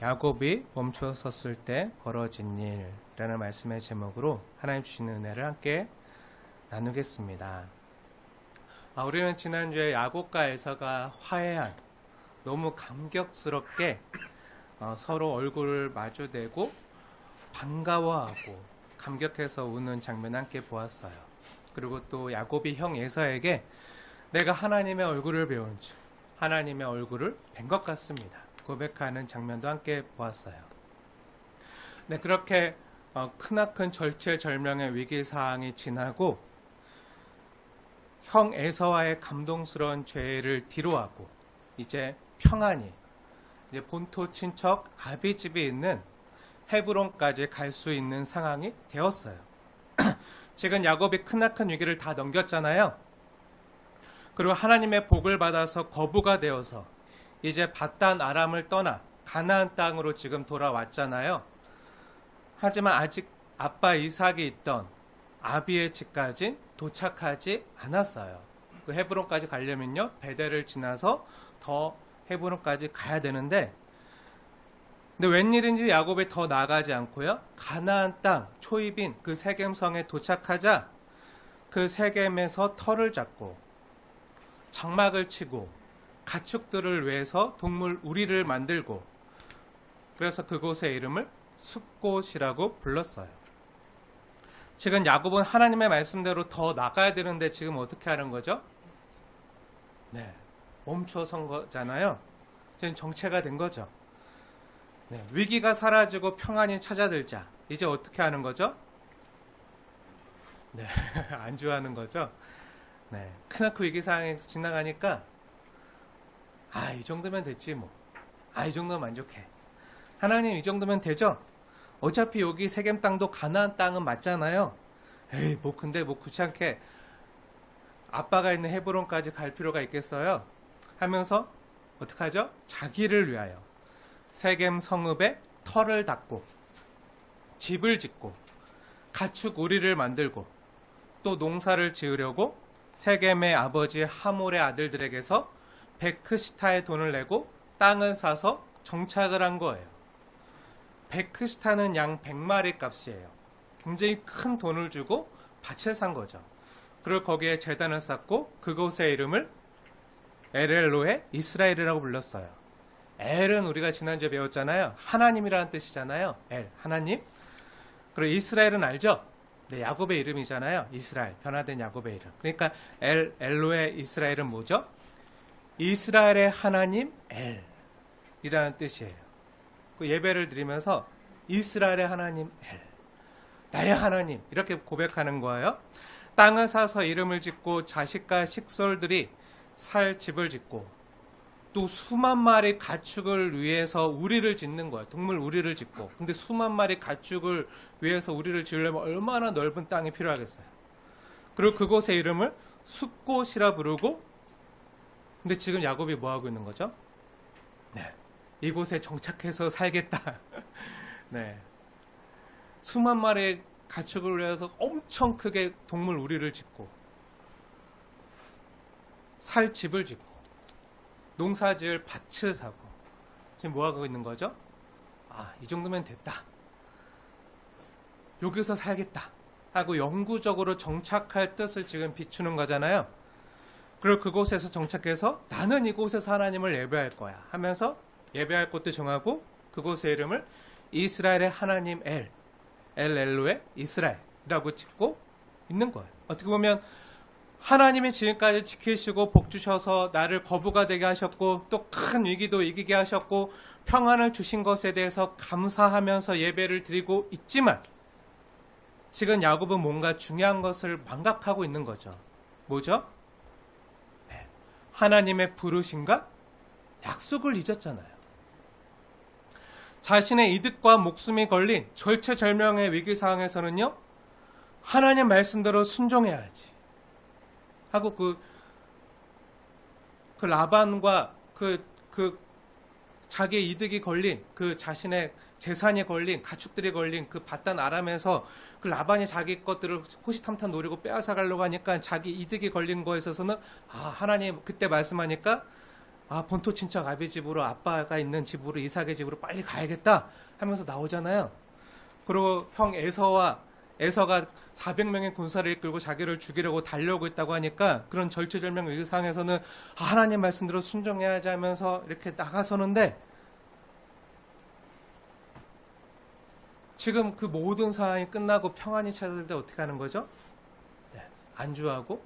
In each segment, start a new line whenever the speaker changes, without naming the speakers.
야곱이 멈춰섰을 때 벌어진 일이라는 말씀의 제목으로 하나님 주시는 은혜를 함께 나누겠습니다. 우리는 지난주에 야곱과 에서가 화해한 너무 감격스럽게 서로 얼굴을 마주대고 반가워하고 감격해서 우는 장면 함께 보았어요. 그리고 또 야곱이 형 에서에게 내가 하나님의 얼굴을 배운 줄 하나님의 얼굴을 뵌 것 같습니다 고백하는 장면도 함께 보았어요. 그렇게 크나큰 절체절명의 위기사항이 지나고 형 에서와의 감동스러운 죄를 뒤로하고 이제 평안히 이제 본토 친척 아비 집이 있는 헤브론까지 갈 수 있는 상황이 되었어요. 지금 야곱이 크나큰 위기를 다 넘겼잖아요. 그리고 하나님의 복을 받아서 거부가 되어서 이제 밧단 아람을 떠나 가나안 땅으로 지금 돌아왔잖아요. 하지만 아직 아빠 이삭이 있던 아비의 집까지 도착하지 않았어요. 그 헤브론까지 가려면요 베델을 지나서 더 헤브론까지 가야 되는데, 근데 웬일인지 야곱이 더 나가지 않고요 가나안 땅 초입인 그 세겜성에 도착하자 그 세겜에서 터를 잡고 장막을 치고 가축들을 위해서 동물 우리를 만들고, 그래서 그곳의 이름을 숫곳이라고 불렀어요. 지금 야곱은 하나님의 말씀대로 더 나가야 되는데 지금 어떻게 하는 거죠? 멈춰선 거잖아요. 지금 정체가 된 거죠. 위기가 사라지고 평안이 찾아들자 이제 어떻게 하는 거죠? 안주하는 거죠. 크나큰 위기 상황이 지나가니까 이 정도면 됐지 뭐. 이 정도면 만족해. 하나님 이 정도면 되죠? 어차피 여기 세겜 땅도 가나안 땅은 맞잖아요. 근데 귀찮게 아빠가 있는 헤브론까지 갈 필요가 있겠어요? 하면서 어떡하죠? 자기를 위하여 세겜 성읍에 터를 닦고 집을 짓고 가축 우리를 만들고 또 농사를 지으려고 세겜의 아버지 하몰의 아들들에게서 베크시타의 돈을 내고 땅을 사서 정착을 한 거예요. 베크시타는 양 100마리 값이에요. 굉장히 큰 돈을 주고 밭을 산 거죠. 그리고 거기에 제단을 쌓고 그곳의 이름을 엘엘로에 이스라엘이라고 불렀어요. 엘은 우리가 지난주에 배웠잖아요. 하나님이라는 뜻이잖아요. 엘, 하나님. 그리고 이스라엘은 알죠? 야곱의 이름이잖아요. 이스라엘, 변화된 야곱의 이름. 그러니까 엘로에 이스라엘은 뭐죠? 이스라엘의 하나님 엘이라는 뜻이에요. 그 예배를 드리면서 이스라엘의 하나님 엘, 나의 하나님 이렇게 고백하는 거예요. 땅을 사서 이름을 짓고 자식과 식솔들이 살 집을 짓고 또 수만 마리 가축을 위해서 우리를 짓는 거예요. 동물 우리를 짓고. 근데 수만 마리 가축을 위해서 우리를 지으려면 얼마나 넓은 땅이 필요하겠어요. 그리고 그곳의 이름을 숫곳이라 부르고, 근데 지금 야곱이 뭐 하고 있는 거죠? 이곳에 정착해서 살겠다. 수만 마리의 가축을 위해서 엄청 크게 동물 우리를 짓고 살 집을 짓고 농사 지을 밭을 사고 지금 뭐 하고 있는 거죠? 이 정도면 됐다. 여기서 살겠다 하고 영구적으로 정착할 뜻을 지금 비추는 거잖아요. 그리고 그곳에서 정착해서 나는 이곳에서 하나님을 예배할 거야 하면서 예배할 곳도 정하고 그곳의 이름을 이스라엘의 하나님 엘로에 이스라엘이라고 짓고 있는 거예요. 어떻게 보면 하나님이 지금까지 지키시고 복 주셔서 나를 거부가 되게 하셨고 또 큰 위기도 이기게 하셨고 평안을 주신 것에 대해서 감사하면서 예배를 드리고 있지만 지금 야곱은 뭔가 중요한 것을 망각하고 있는 거죠. 뭐죠? 하나님의 부르심과 약속을 잊었잖아요. 자신의 이득과 목숨이 걸린 절체절명의 위기 상황에서는요, 하나님 말씀대로 순종해야지 하고 그 라반과 자기의 이득이 걸린 그 자신의 재산이 걸린 가축들이 걸린 그 밧단 아람에서 그 라반이 자기 것들을 호시탐탐 노리고 빼앗아 가려고 하니까 자기 이득이 걸린 거에 있어서는 하나님 그때 말씀하니까 아, 본토 친척 아비 집으로, 아빠가 있는 집으로, 이삭의 집으로 빨리 가야겠다 하면서 나오잖아요. 그리고 형 에서가 400명의 군사를 이끌고 자기를 죽이려고 달려오고 있다고 하니까 그런 절체절명 위기상에서는 아, 하나님 말씀대로 순종해야 하지 하면서 이렇게 나가서는데, 지금 그 모든 상황이 끝나고 평안이 찾아들 때 어떻게 하는 거죠? 네, 안주하고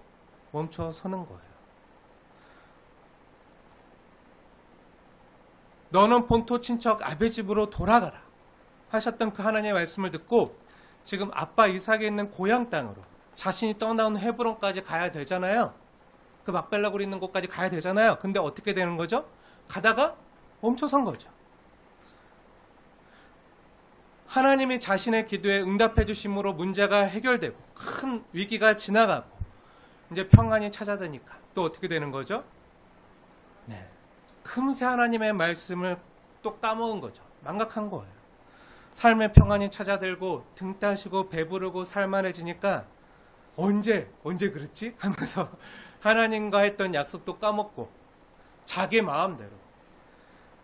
멈춰 서는 거예요. 너는 본토 친척 아비 집으로 돌아가라 하셨던 그 하나님의 말씀을 듣고 지금 아빠 이삭이 있는 고향 땅으로 자신이 떠나온 헤브론까지 가야 되잖아요. 그 막벨라굴 있는 곳까지 가야 되잖아요. 근데 어떻게 되는 거죠? 가다가 멈춰선 거죠. 하나님이 자신의 기도에 응답해 주심으로 문제가 해결되고 큰 위기가 지나가고 이제 평안이 찾아드니까 또 어떻게 되는 거죠? 네. 금세 하나님의 말씀을 또 까먹은 거죠. 망각한 거예요. 삶의 평안이 찾아들고 등 따시고 배부르고 살만해지니까 언제 그랬지? 하면서 하나님과 했던 약속도 까먹고 자기 마음대로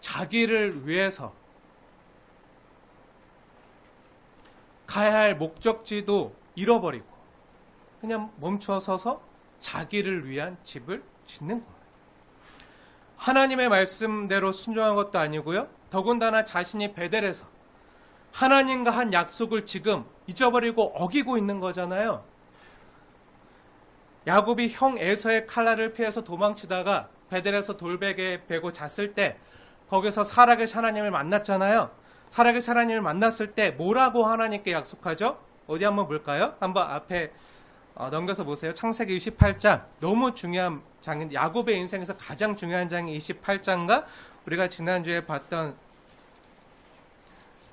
자기를 위해서 가야 할 목적지도 잃어버리고 그냥 멈춰서서 자기를 위한 집을 짓는 거예요. 하나님의 말씀대로 순종한 것도 아니고요. 더군다나 자신이 베델에서 하나님과 한 약속을 지금 잊어버리고 어기고 있는 거잖아요. 야곱이 형 에서의 칼날을 피해서 도망치다가 베델에서 돌베개 베고 잤을 때 거기서 살아계신 하나님을 만났잖아요. 살아계신 하나님을 만났을 때 뭐라고 하나님께 약속하죠? 어디 한번 볼까요? 한번 앞에 넘겨서 보세요. 창세기 28장. 너무 중요한 장인, 야곱의 인생에서 가장 중요한 장이 28장과 우리가 지난주에 봤던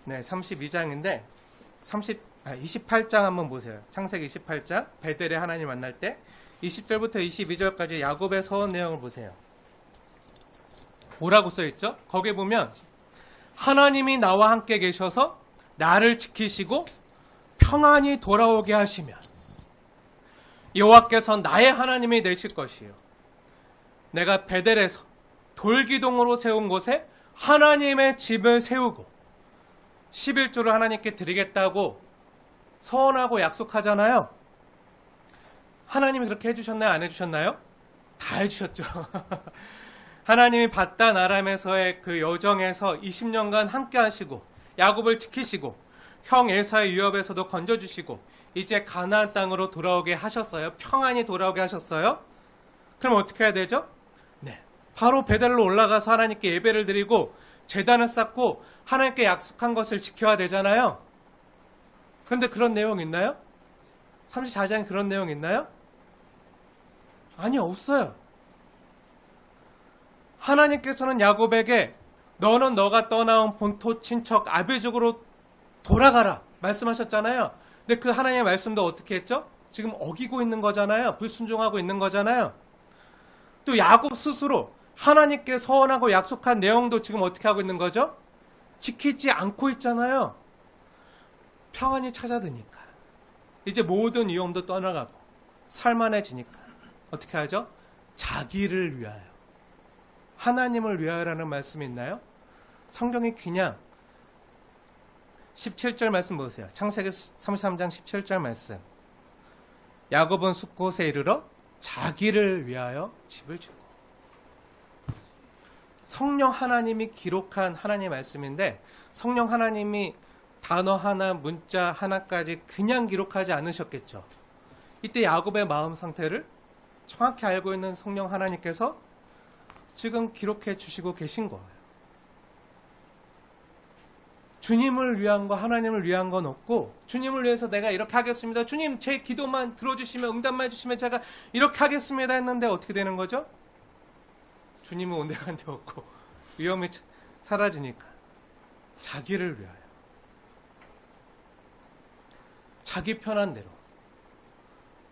32장인데 28장 한번 보세요. 창세기 28장. 베델에 하나님 만날 때 20절부터 22절까지 야곱의 서원 내용을 보세요. 뭐라고 써있죠? 거기에 보면 하나님이 나와 함께 계셔서 나를 지키시고 평안히 돌아오게 하시면 여호와께서 나의 하나님이 되실 것이요 내가 베델에서 돌기둥으로 세운 곳에 하나님의 집을 세우고 11조를 하나님께 드리겠다고 서원하고 약속하잖아요. 하나님이 그렇게 해주셨나요? 안 해주셨나요? 다 해주셨죠. 하나님이 바단 아람에서의 그 여정에서 20년간 함께 하시고 야곱을 지키시고 형 에사의 위협에서도 건져주시고 이제 가나안 땅으로 돌아오게 하셨어요. 평안히 돌아오게 하셨어요. 그럼 어떻게 해야 되죠? 네, 바로 베델로 올라가서 하나님께 예배를 드리고 제단을 쌓고 하나님께 약속한 것을 지켜야 되잖아요. 그런데 그런 내용 있나요? 34장에 그런 내용 있나요? 아니, 없어요. 하나님께서는 야곱에게 너는 너가 떠나온 본토 친척 아비족으로 돌아가라 말씀하셨잖아요. 근데 그 하나님의 말씀도 어떻게 했죠? 지금 어기고 있는 거잖아요. 불순종하고 있는 거잖아요. 또 야곱 스스로 하나님께 서원하고 약속한 내용도 지금 어떻게 하고 있는 거죠? 지키지 않고 있잖아요. 평안이 찾아드니까 이제 모든 위험도 떠나가고 살만해지니까 어떻게 하죠? 자기를 위하여, 하나님을 위하여라는 말씀이 있나요? 성경이 그냥 17절 말씀 보세요. 창세기 33장 17절 말씀. 야곱은 숫곳에 이르러 자기를 위하여 집을 짓고. 성령 하나님이 기록한 하나님의 말씀인데 성령 하나님이 단어 하나, 문자 하나까지 그냥 기록하지 않으셨겠죠. 이때 야곱의 마음 상태를 정확히 알고 있는 성령 하나님께서 지금 기록해 주시고 계신 거예요. 주님을 위한 거, 하나님을 위한 건 없고 주님을 위해서 내가 이렇게 하겠습니다. 주님 제 기도만 들어주시면, 응답만 해주시면 제가 이렇게 하겠습니다 했는데 어떻게 되는 거죠? 주님은 온데간데 없고 위험이 사라지니까 자기를 위하여, 자기 편한 대로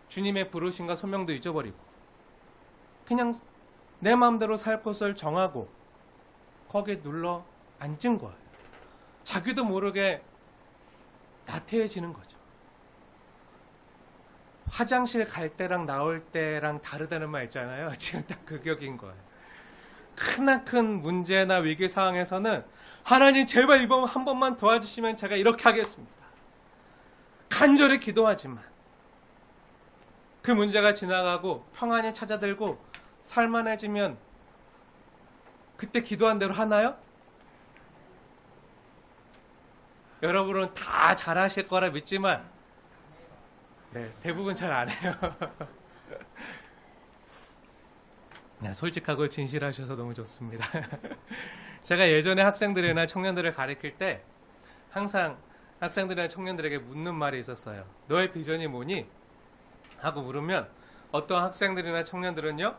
주님의 부르심과 소명도 잊어버리고 그냥 내 마음대로 살 것을 정하고 거기에 눌러 앉은 거예요. 자기도 모르게 나태해지는 거죠. 화장실 갈 때랑 나올 때랑 다르다는 말 있잖아요. 지금 딱 그 격인 거예요. 크나큰 문제나 위기 상황에서는 하나님 제발 이번 한 번만 도와주시면 제가 이렇게 하겠습니다. 간절히 기도하지만 그 문제가 지나가고 평안이 찾아들고 살만해지면 그때 기도한 대로 하나요? 여러분은 다 잘하실 거라 믿지만 네, 대부분 잘 안 해요. 네, 솔직하고 진실하셔서 너무 좋습니다. 제가 예전에 학생들이나 청년들을 가르칠 때 항상 학생들이나 청년들에게 묻는 말이 있었어요. 너의 비전이 뭐니? 하고 물으면 어떤 학생들이나 청년들은요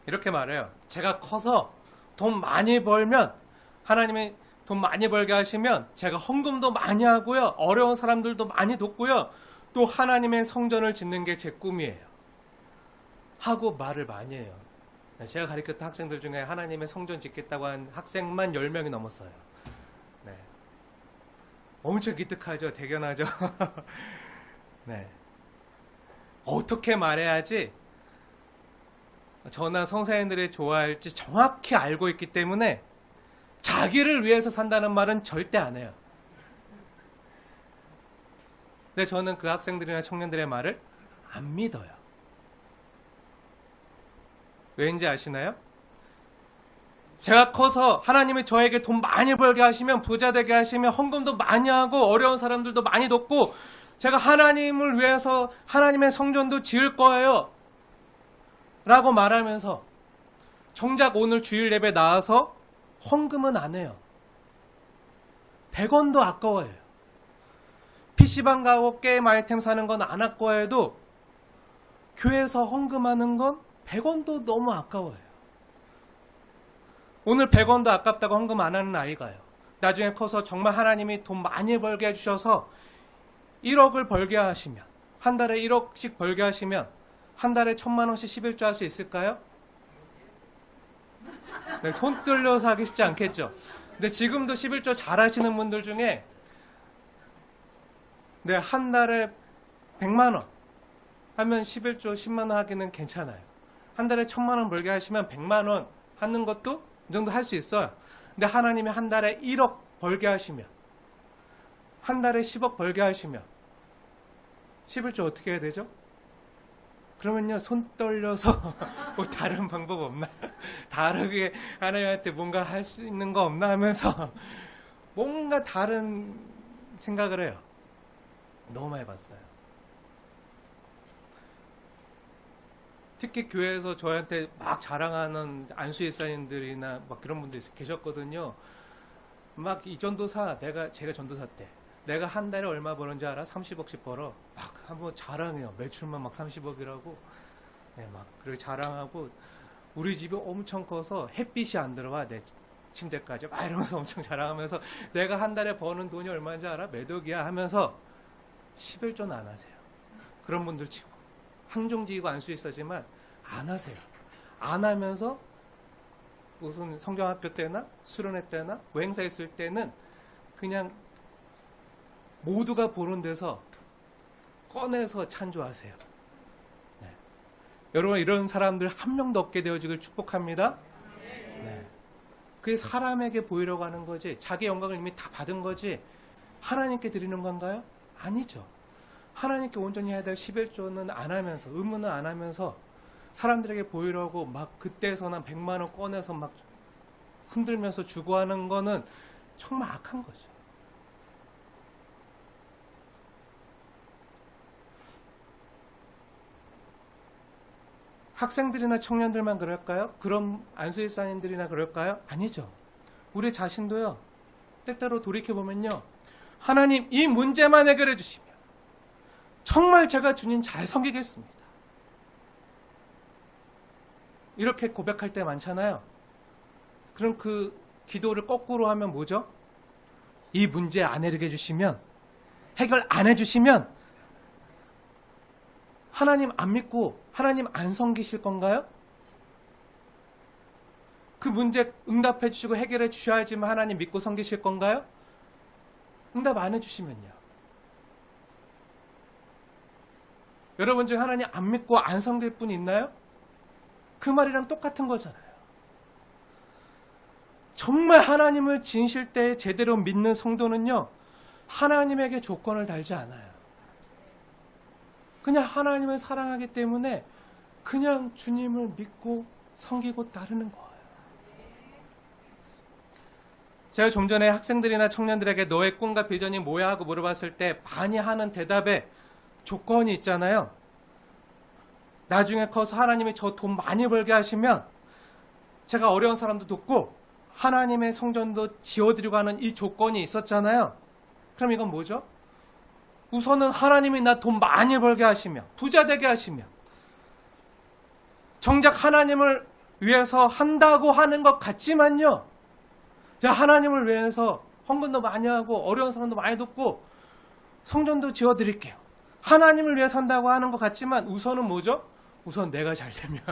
이렇게 말해요. 제가 커서 돈 많이 벌면 하나님이 돈 많이 벌게 하시면 제가 헌금도 많이 하고요. 어려운 사람들도 많이 돕고요. 또 하나님의 성전을 짓는 게 제 꿈이에요. 하고 말을 많이 해요. 제가 가르쳤던 학생들 중에 하나님의 성전 짓겠다고 한 학생만 10명이 넘었어요. 네. 엄청 기특하죠. 대견하죠. 네. 어떻게 말해야지 저나 성사님들이 좋아할지 정확히 알고 있기 때문에 자기를 위해서 산다는 말은 절대 안 해요. 근데 저는 그 학생들이나 청년들의 말을 안 믿어요. 왜인지 아시나요? 제가 커서 하나님이 저에게 돈 많이 벌게 하시면 부자 되게 하시면 헌금도 많이 하고 어려운 사람들도 많이 돕고 제가 하나님을 위해서 하나님의 성전도 지을 거예요. 라고 말하면서 정작 오늘 주일 예배 나와서 헌금은 안 해요. 100원도 아까워요. PC방 가고 게임 아이템 사는 건 안 아까워해도 교회에서 헌금하는 건 100원도 너무 아까워요. 오늘 100원도 아깝다고 헌금 안 하는 아이가요. 나중에 커서 정말 하나님이 돈 많이 벌게 해주셔서 1억을 벌게 하시면 한 달에 1억씩 벌게 하시면 한 달에 1,000만 원씩 11조 할 수 있을까요? 네, 손 떨려서 하기 쉽지 않겠죠. 근데 지금도 11조 잘 하시는 분들 중에 네, 한 달에 100만 원 하면 11조 10만 원 하기는 괜찮아요. 한 달에 1,000만 원 벌게 하시면 100만 원 하는 것도 이 정도 할 수 있어요. 근데 하나님이 한 달에 1억 벌게 하시면 한 달에 10억 벌게 하시면 11조 어떻게 해야 되죠? 그러면요, 손 떨려서 뭐 다른 방법 없나? 다르게 하나님한테 뭔가 할 수 있는 거 없나 하면서 뭔가 다른 생각을 해요. 너무 많이 봤어요. 특히 교회에서 저한테 막 자랑하는 안수일사님들이나 막 그런 분들이 계셨거든요. 막 이 전도사, 제가 전도사 때 내가 한 달에 얼마 버는지 알아? 30억씩 벌어. 막 한번 자랑해요. 매출만 막 30억이라고. 네, 막 그렇게 자랑하고 우리 집이 엄청 커서 햇빛이 안 들어와 내 침대까지 막 이러면서 엄청 자랑하면서 내가 한 달에 버는 돈이 얼마인지 알아? 몇 억이야 하면서 11조는 안 하세요. 그런 분들 치고 항종지이고 안수있어지만 안 하세요. 안 하면서 무슨 성경학교 때나 수련회 때나 외행사 있을 때는 그냥 모두가 보는 데서 꺼내서 찬조하세요. 네. 여러분 이런 사람들 한 명도 없게 되어지길 축복합니다. 네. 그게 사람에게 보이려고 하는 거지 자기 영광을 이미 다 받은 거지 하나님께 드리는 건가요? 아니죠. 하나님께 온전히 해야 될 11조는 안 하면서 의무는 안 하면서 사람들에게 보이려고 막 그때서나 100만 원 꺼내서 막 흔들면서 주고 하는 거는 정말 악한 거죠. 학생들이나 청년들만 그럴까요? 그럼 안수일사님들이나 그럴까요? 아니죠. 우리 자신도요. 때때로 돌이켜보면요. 하나님 이 문제만 해결해 주시면 정말 제가 주님 잘 섬기겠습니다. 이렇게 고백할 때 많잖아요. 그럼 그 기도를 거꾸로 하면 뭐죠? 이 문제 안 해결해 주시면 해결 안 해주시면 하나님 안 믿고 하나님 안 섬기실 건가요? 그 문제 응답해 주시고 해결해 주셔야지만 하나님 믿고 섬기실 건가요? 응답 안 해주시면요. 여러분 중에 하나님 안 믿고 안 섬길 분 있나요? 그 말이랑 똑같은 거잖아요. 정말 하나님을 진실되이 제대로 믿는 성도는요, 하나님에게 조건을 달지 않아요. 그냥 하나님을 사랑하기 때문에 그냥 주님을 믿고 섬기고 따르는 거예요. 제가 좀 전에 학생들이나 청년들에게 너의 꿈과 비전이 뭐야 하고 물어봤을 때 많이 하는 대답에 조건이 있잖아요. 나중에 커서 하나님이 저 돈 많이 벌게 하시면 제가 어려운 사람도 돕고 하나님의 성전도 지어드리고 하는 이 조건이 있었잖아요. 그럼 이건 뭐죠? 우선은 하나님이 나 돈 많이 벌게 하시며 부자 되게 하시며 정작 하나님을 위해서 한다고 하는 것 같지만요, 제가 하나님을 위해서 헌금도 많이 하고 어려운 사람도 많이 돕고 성전도 지어드릴게요. 하나님을 위해서 한다고 하는 것 같지만 우선은 뭐죠? 우선 내가 잘 되면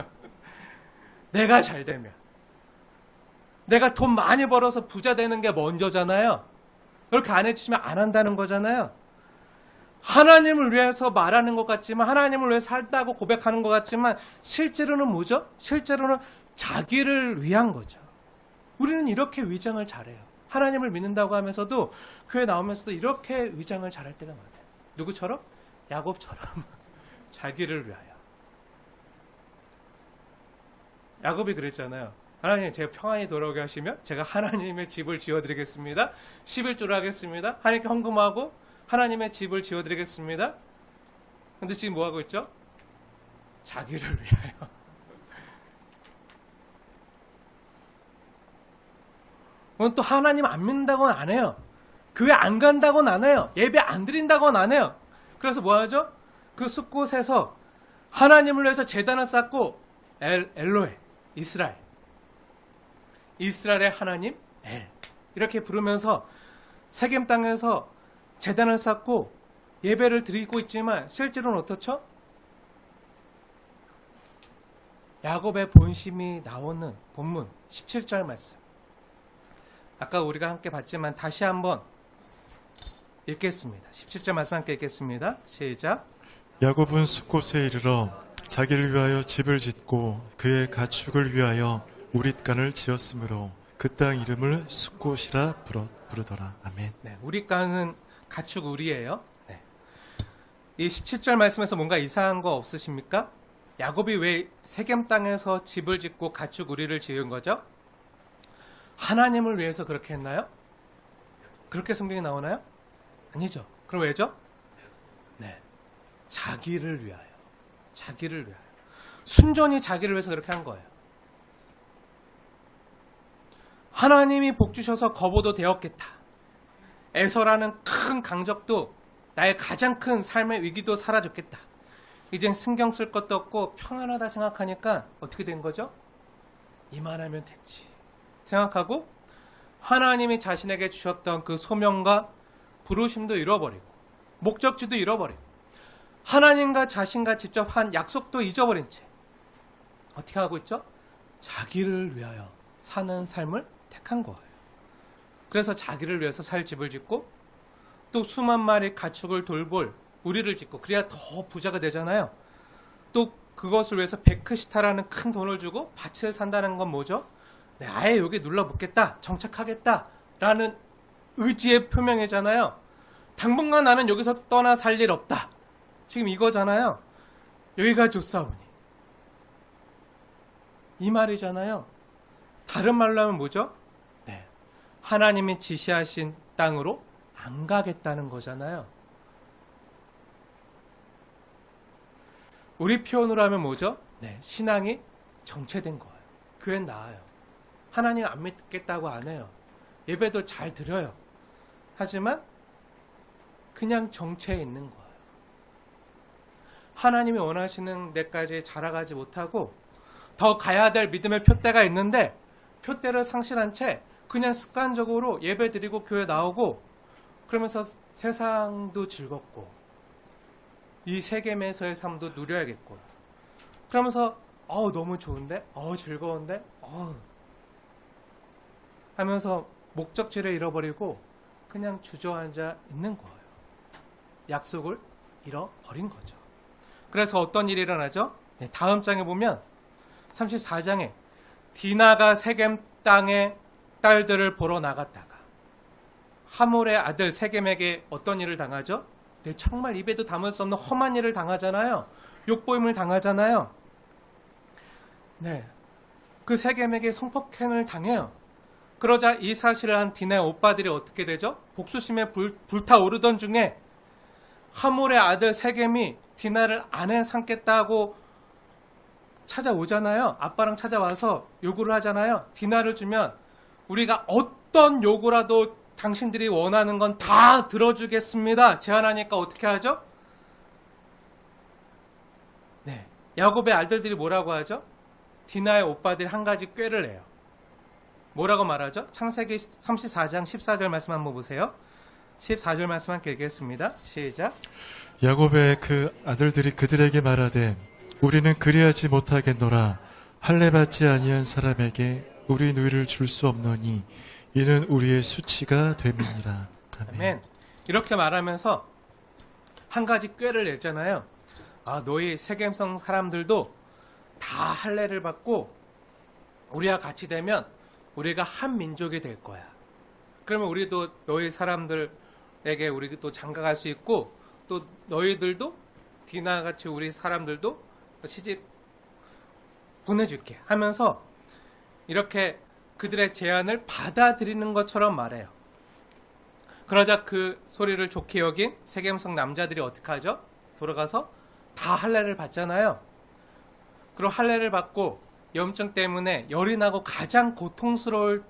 내가 잘 되면 내가 돈 많이 벌어서 부자 되는 게 먼저잖아요. 그렇게 안 해주시면 안 한다는 거잖아요. 하나님을 위해서 말하는 것 같지만, 하나님을 위해서 살다고 고백하는 것 같지만 실제로는 뭐죠? 실제로는 자기를 위한 거죠. 우리는 이렇게 위장을 잘해요. 하나님을 믿는다고 하면서도 교회 나오면서도 이렇게 위장을 잘할 때가 많아요. 누구처럼? 야곱처럼 자기를 위하여. 야곱이 그랬잖아요. 하나님, 제가 평안히 돌아오게 하시면 제가 하나님의 집을 지어드리겠습니다. 11조를 하겠습니다. 하나님께 헌금하고 하나님의 집을 지어드리겠습니다. 근데 지금 뭐 하고 있죠? 자기를 위하여. 그건 또 하나님 안 믿는다고는 안 해요. 교회 안 간다고는 안 해요. 예배 안 드린다고는 안 해요. 그래서 뭐 하죠? 그 숲곳에서 하나님을 위해서 제단을 쌓고 엘로에, 이스라엘의 하나님 엘, 이렇게 부르면서 세겜 땅에서 제단을 쌓고 예배를 드리고 있지만 실제로는 어떻죠? 야곱의 본심이 나오는 본문 17절 말씀, 아까 우리가 함께 봤지만 다시 한번 읽겠습니다. 17절 말씀 함께 읽겠습니다. 시작.
야곱은 숫곳에 이르러 자기를 위하여 집을 짓고 그의 가축을 위하여 우릿간을 지었으므로 그 땅 이름을 숫곳이라 부르더라. 아멘.
네, 우릿간은 가축 우리예요. 네. 이 17절 말씀에서 뭔가 이상한 거 없으십니까? 야곱이 왜 세겜 땅에서 집을 짓고 가축 우리를 지은 거죠? 하나님을 위해서 그렇게 했나요? 그렇게 성경에 나오나요? 아니죠. 그럼 왜죠? 네, 자기를 위하여. 자기를 위하여. 순전히 자기를 위해서 그렇게 한 거예요. 하나님이 복 주셔서 거부도 되었겠다. 에서라는 큰 강적도, 나의 가장 큰 삶의 위기도 사라졌겠다. 이젠 신경 쓸 것도 없고 평안하다 생각하니까 어떻게 된 거죠? 이만하면 됐지 생각하고 하나님이 자신에게 주셨던 그 소명과 부르심도 잃어버리고 목적지도 잃어버리고 하나님과 자신과 직접 한 약속도 잊어버린 채 어떻게 하고 있죠? 자기를 위하여 사는 삶을 택한 거예요. 그래서 자기를 위해서 살 집을 짓고 또 수만 마리 가축을 돌볼 우리를 짓고 그래야 더 부자가 되잖아요. 또 그것을 위해서 베크시타라는 큰 돈을 주고 밭을 산다는 건 뭐죠? 네, 아예 여기 눌러붙겠다, 정착하겠다라는 의지의 표명이잖아요. 당분간 나는 여기서 떠나 살 일 없다. 지금 이거잖아요. 여기가 좋사오니. 이 말이잖아요. 다른 말로 하면 뭐죠? 네, 하나님이 지시하신 땅으로 안 가겠다는 거잖아요. 우리 표현으로 하면 뭐죠? 네, 신앙이 정체된 거예요. 교회는 나아요. 하나님 안 믿겠다고 안 해요. 예배도 잘 드려요. 하지만 그냥 정체에 있는 거예요. 하나님이 원하시는 데까지 자라가지 못하고 더 가야 될 믿음의 표대가 있는데 표대를 상실한 채 그냥 습관적으로 예배 드리고 교회 나오고 그러면서 세상도 즐겁고 이 세겜에서의 삶도 누려야겠고 그러면서 너무 좋은데? 즐거운데? 하면서 목적지를 잃어버리고 그냥 주저앉아 있는 거예요. 약속을 잃어버린 거죠. 그래서 어떤 일이 일어나죠? 네, 다음 장에 보면 34장에 디나가 세겜 땅에 딸들을 보러 나갔다가 하몰의 아들 세겜에게 어떤 일을 당하죠? 네, 정말 입에도 담을 수 없는 험한 일을 당하잖아요. 욕보임을 당하잖아요. 네, 그 세겜에게 성폭행을 당해요. 그러자 이 사실을 한 디나의 오빠들이 어떻게 되죠? 복수심에 불타오르던 중에 하몰의 아들 세겜이 디나를 아내 삼겠다고 찾아오잖아요. 아빠랑 찾아와서 요구를 하잖아요. 디나를 주면 우리가 어떤 요구라도 당신들이 원하는 건 다 들어주겠습니다. 제안하니까 어떻게 하죠? 네, 야곱의 아들들이 뭐라고 하죠? 디나의 오빠들이 한 가지 꾀를 내요. 뭐라고 말하죠? 창세기 34장 14절 말씀 한번 보세요. 14절 말씀 함께 읽겠습니다. 시작.
야곱의 그 아들들이 그들에게 말하되 우리는 그리하지 못하겠노라. 할례 받지 아니한 사람에게 우리 누이를 줄 수 없노니 이는 우리의 수치가 됨이니라.
아멘. 이렇게 말하면서 한 가지 꾀를 냈잖아요. 아, 너희 세겜성 사람들도 다 할례를 받고 우리와 같이 되면 우리가 한 민족이 될 거야. 그러면 우리도 너희 사람들에게 우리 또 장가갈 수 있고 또 너희들도 디나같이 우리 사람들도 시집 보내줄게 하면서 이렇게 그들의 제안을 받아들이는 것처럼 말해요. 그러자 그 소리를 좋게 여긴 세겜성 남자들이 어떻게 하죠? 돌아가서 다 할례를 받잖아요. 그리고 할례를 받고 염증 때문에 열이 나고 가장 고통스러울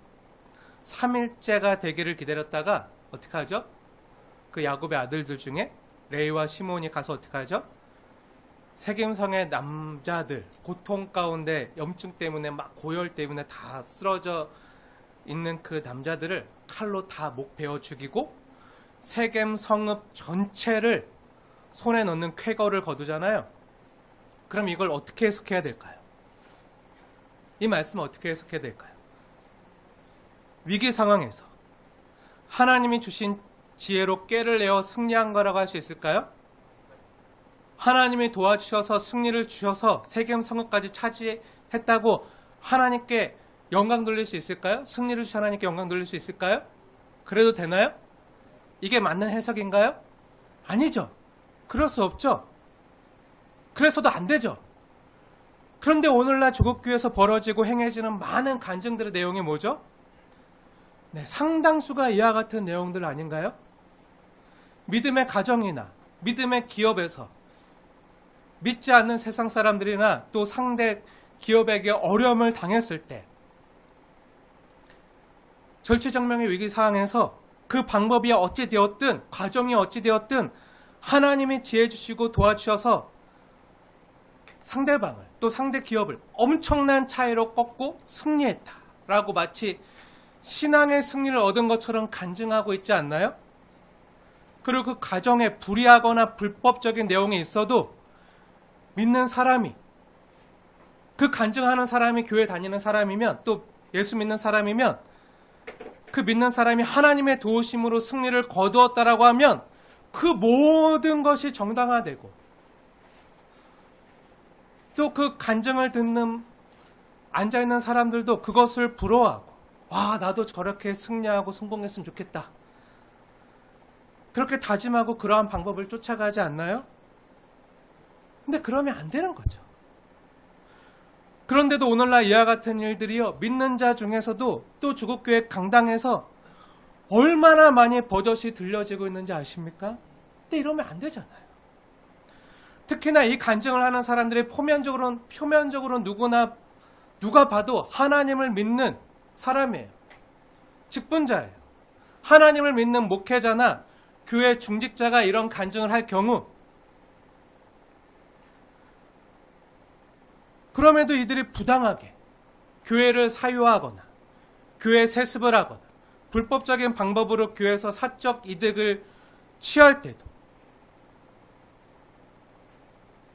3일째가 되기를 기다렸다가 어떻게 하죠? 그 야곱의 아들들 중에 레이와 시몬이 가서 어떻게 하죠? 세겜성의 남자들, 고통 가운데 염증 때문에 막 고열 때문에 다 쓰러져 있는 그 남자들을 칼로 다 목 베어 죽이고 세겜 성읍 전체를 손에 넣는 쾌거를 거두잖아요. 그럼 이걸 어떻게 해석해야 될까요? 이 말씀을 어떻게 해석해야 될까요? 위기 상황에서 하나님이 주신 지혜로 꾀를 내어 승리한 거라고 할 수 있을까요? 하나님이 도와주셔서 승리를 주셔서 세겜 성읍까지 차지했다고 하나님께 영광 돌릴 수 있을까요? 승리를 주신 하나님께 영광 돌릴 수 있을까요? 그래도 되나요? 이게 맞는 해석인가요? 아니죠. 그럴 수 없죠. 그래서도 안 되죠. 그런데 오늘날 조국교회에서 벌어지고 행해지는 많은 간증들의 내용이 뭐죠? 네, 상당수가 이와 같은 내용들 아닌가요? 믿음의 가정이나 믿음의 기업에서 믿지 않는 세상 사람들이나 또 상대 기업에게 어려움을 당했을 때 절체절명의 위기 상황에서 그 방법이 어찌 되었든 과정이 어찌 되었든 하나님이 지혜 주시고 도와주셔서 상대방을 또 상대 기업을 엄청난 차이로 꺾고 승리했다라고 마치 신앙의 승리를 얻은 것처럼 간증하고 있지 않나요? 그리고 그 과정에 불의하거나 불법적인 내용이 있어도 믿는 사람이 그 간증하는 사람이 교회 다니는 사람이면 또 예수 믿는 사람이면 그 믿는 사람이 하나님의 도우심으로 승리를 거두었다라고 하면 그 모든 것이 정당화되고 또 그 간증을 듣는 앉아있는 사람들도 그것을 부러워하고 와, 나도 저렇게 승리하고 성공했으면 좋겠다. 그렇게 다짐하고 그러한 방법을 쫓아가지 않나요? 근데 그러면 안 되는 거죠. 그런데도 오늘날 이와 같은 일들이요, 믿는 자 중에서도 또 조국교회 강당에서 얼마나 많이 버젓이 들려지고 있는지 아십니까? 근데 이러면 안 되잖아요. 특히나 이 간증을 하는 사람들이 표면적으로는 누가 봐도 하나님을 믿는 사람이에요. 직분자예요. 하나님을 믿는 목회자나 교회 중직자가 이런 간증을 할 경우 그럼에도 이들이 부당하게 교회를 사유하거나 교회 세습을 하거나 불법적인 방법으로 교회에서 사적 이득을 취할 때도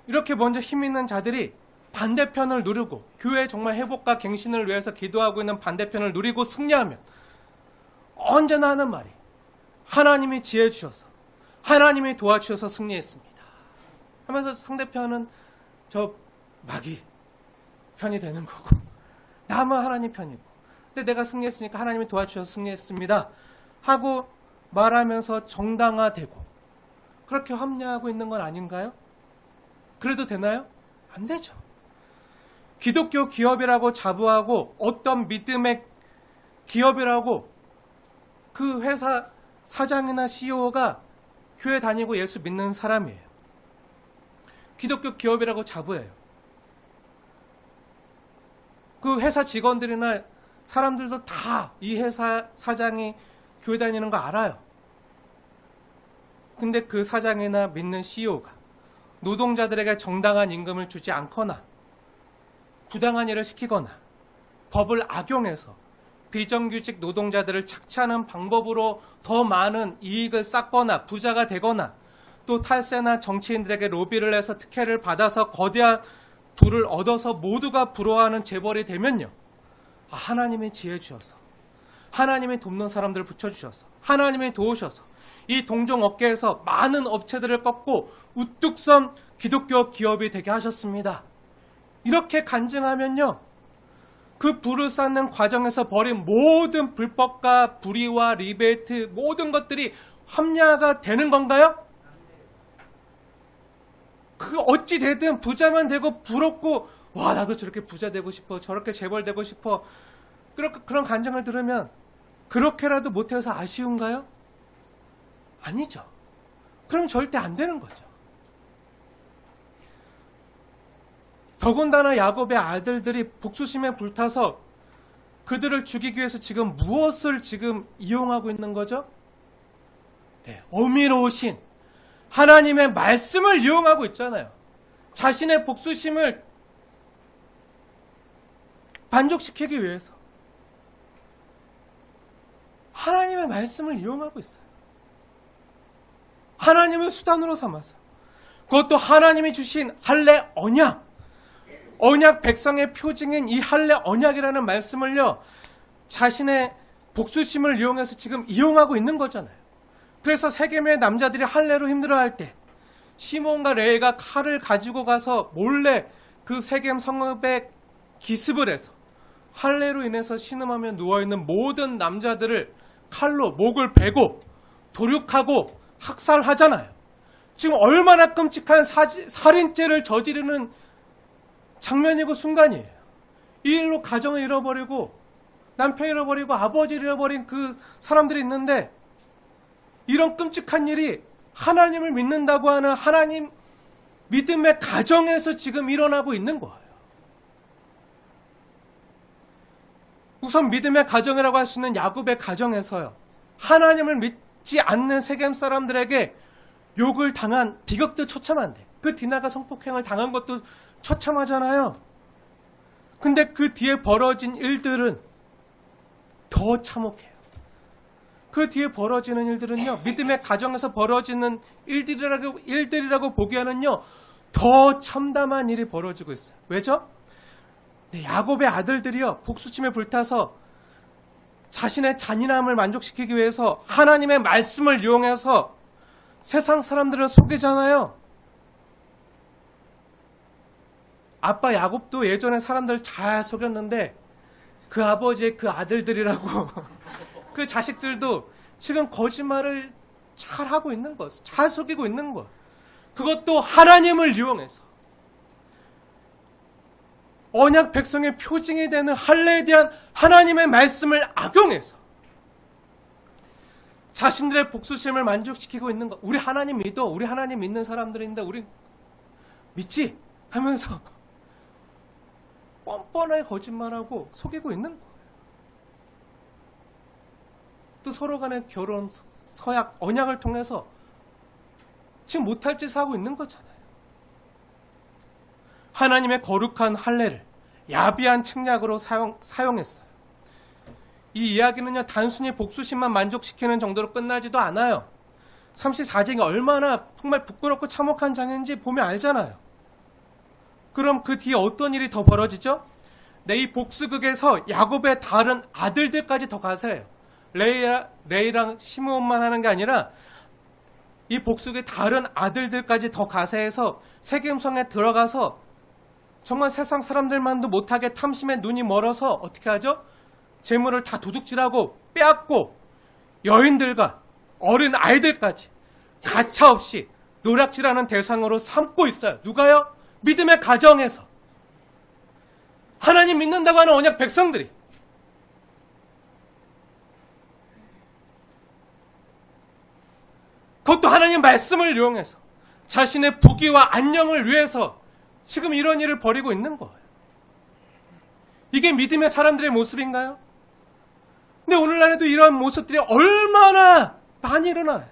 이렇게 먼저 힘 있는 자들이 반대편을 누르고 교회의 정말 회복과 갱신을 위해서 기도하고 있는 반대편을 누리고 승리하면 언제나 하는 말이 하나님이 지혜 주셔서 하나님이 도와주셔서 승리했습니다 하면서 상대편은 저 마귀 편이 되는 거고 나만 하나님 편이고 근데 내가 승리했으니까 하나님이 도와주셔서 승리했습니다 하고 말하면서 정당화되고 그렇게 합리화하고 있는 건 아닌가요? 그래도 되나요? 안 되죠. 기독교 기업이라고 자부하고 어떤 믿음의 기업이라고 그 회사 사장이나 CEO가 교회 다니고 예수 믿는 사람이에요. 기독교 기업이라고 자부해요. 그 회사 직원들이나 사람들도 다 이 회사 사장이 교회 다니는 거 알아요. 근데 그 사장이나 믿는 CEO가 노동자들에게 정당한 임금을 주지 않거나 부당한 일을 시키거나 법을 악용해서 비정규직 노동자들을 착취하는 방법으로 더 많은 이익을 쌓거나 부자가 되거나 또 탈세나 정치인들에게 로비를 해서 특혜를 받아서 거대한 부를 얻어서 모두가 부러워하는 재벌이 되면요. 하나님이 지혜 주셔서 하나님이 돕는 사람들을 붙여주셔서 하나님이 도우셔서 이 동종 업계에서 많은 업체들을 꺾고 우뚝 선 기독교 기업이 되게 하셨습니다. 이렇게 간증하면요. 그 부를 쌓는 과정에서 벌인 모든 불법과 불의와 리베이트 모든 것들이 합리화가 되는 건가요? 그 어찌 되든 부자만 되고 부럽고 와 나도 저렇게 부자 되고 싶어 저렇게 재벌 되고 싶어 그런 간증을 들으면 그렇게라도 못해서 아쉬운가요? 아니죠. 그럼 절대 안 되는 거죠. 더군다나 야곱의 아들들이 복수심에 불타서 그들을 죽이기 위해서 지금 무엇을 지금 이용하고 있는 거죠? 네, 어미로우신 하나님의 말씀을 이용하고 있잖아요. 자신의 복수심을 만족시키기 위해서 하나님의 말씀을 이용하고 있어요. 하나님을 수단으로 삼아서 그것도 하나님이 주신 할례 언약 백성의 표징인 이 할례 언약이라는 말씀을요 자신의 복수심을 이용해서 지금 이용하고 있는 거잖아요. 그래서 세겜의 남자들이 할례로 힘들어할 때 시몬과 레위가 칼을 가지고 가서 몰래 그 세겜 성읍에 기습을 해서 할례로 인해서 신음하며 누워있는 모든 남자들을 칼로 목을 베고 도륙하고 학살하잖아요. 지금 얼마나 끔찍한 살인죄를 저지르는 장면이고 순간이에요. 이 일로 가정을 잃어버리고 남편 잃어버리고 아버지를 잃어버린 그 사람들이 있는데 이런 끔찍한 일이 하나님을 믿는다고 하는 하나님 믿음의 가정에서 지금 일어나고 있는 거예요. 우선 믿음의 가정이라고 할 수 있는 야곱의 가정에서요. 하나님을 믿지 않는 세겜 사람들에게 욕을 당한 비극도 처참한데 그 디나가 성폭행을 당한 것도 처참하잖아요. 근데 그 뒤에 벌어진 일들은 더 참혹해요. 그 뒤에 벌어지는 일들은요. 믿음의 가정에서 벌어지는 일들이라고 보기에는요. 더 참담한 일이 벌어지고 있어요. 왜죠? 네, 야곱의 아들들이요. 복수심에 불타서 자신의 잔인함을 만족시키기 위해서 하나님의 말씀을 이용해서 세상 사람들을 속이잖아요. 아빠 야곱도 예전에 사람들 잘 속였는데 그 아버지의 그 아들들이라고 그 자식들도 지금 거짓말을 잘 하고 있는 거, 잘 속이고 있는 거. 그것도 하나님을 이용해서 언약 백성의 표징이 되는 할례에 대한 하나님의 말씀을 악용해서 자신들의 복수심을 만족시키고 있는 거. 우리 하나님 믿어. 우리 하나님 믿는 사람들인데 우리 믿지? 하면서 뻔뻔하게 거짓말하고 속이고 있는 거예요. 또 서로 간의 결혼, 서약, 언약을 통해서 지금 못할 짓을 하고 있는 거잖아요. 하나님의 거룩한 할례를 야비한 책략으로 사용했어요. 이 이야기는요, 단순히 복수심만 만족시키는 정도로 끝나지도 않아요. 34장이 얼마나 정말 부끄럽고 참혹한 장인지 보면 알잖아요. 그럼 그 뒤에 어떤 일이 더 벌어지죠? 네, 이 복수극에서 야곱의 다른 아들들까지 더 가세요. 레이랑 시므온만 하는 게 아니라 이 복수극의 다른 아들들까지 더 가세해서 세겜성에 들어가서 정말 세상 사람들만도 못하게 탐심에 눈이 멀어서 어떻게 하죠? 재물을 다 도둑질하고 빼앗고 여인들과 어린 아이들까지 가차없이 노략질하는 대상으로 삼고 있어요. 누가요? 믿음의 가정에서. 하나님 믿는다고 하는 언약 백성들이. 그것도 하나님 말씀을 이용해서 자신의 부귀와 안녕을 위해서 지금 이런 일을 벌이고 있는 거예요. 이게 믿음의 사람들의 모습인가요? 근데 오늘날에도 이런 모습들이 얼마나 많이 일어나요.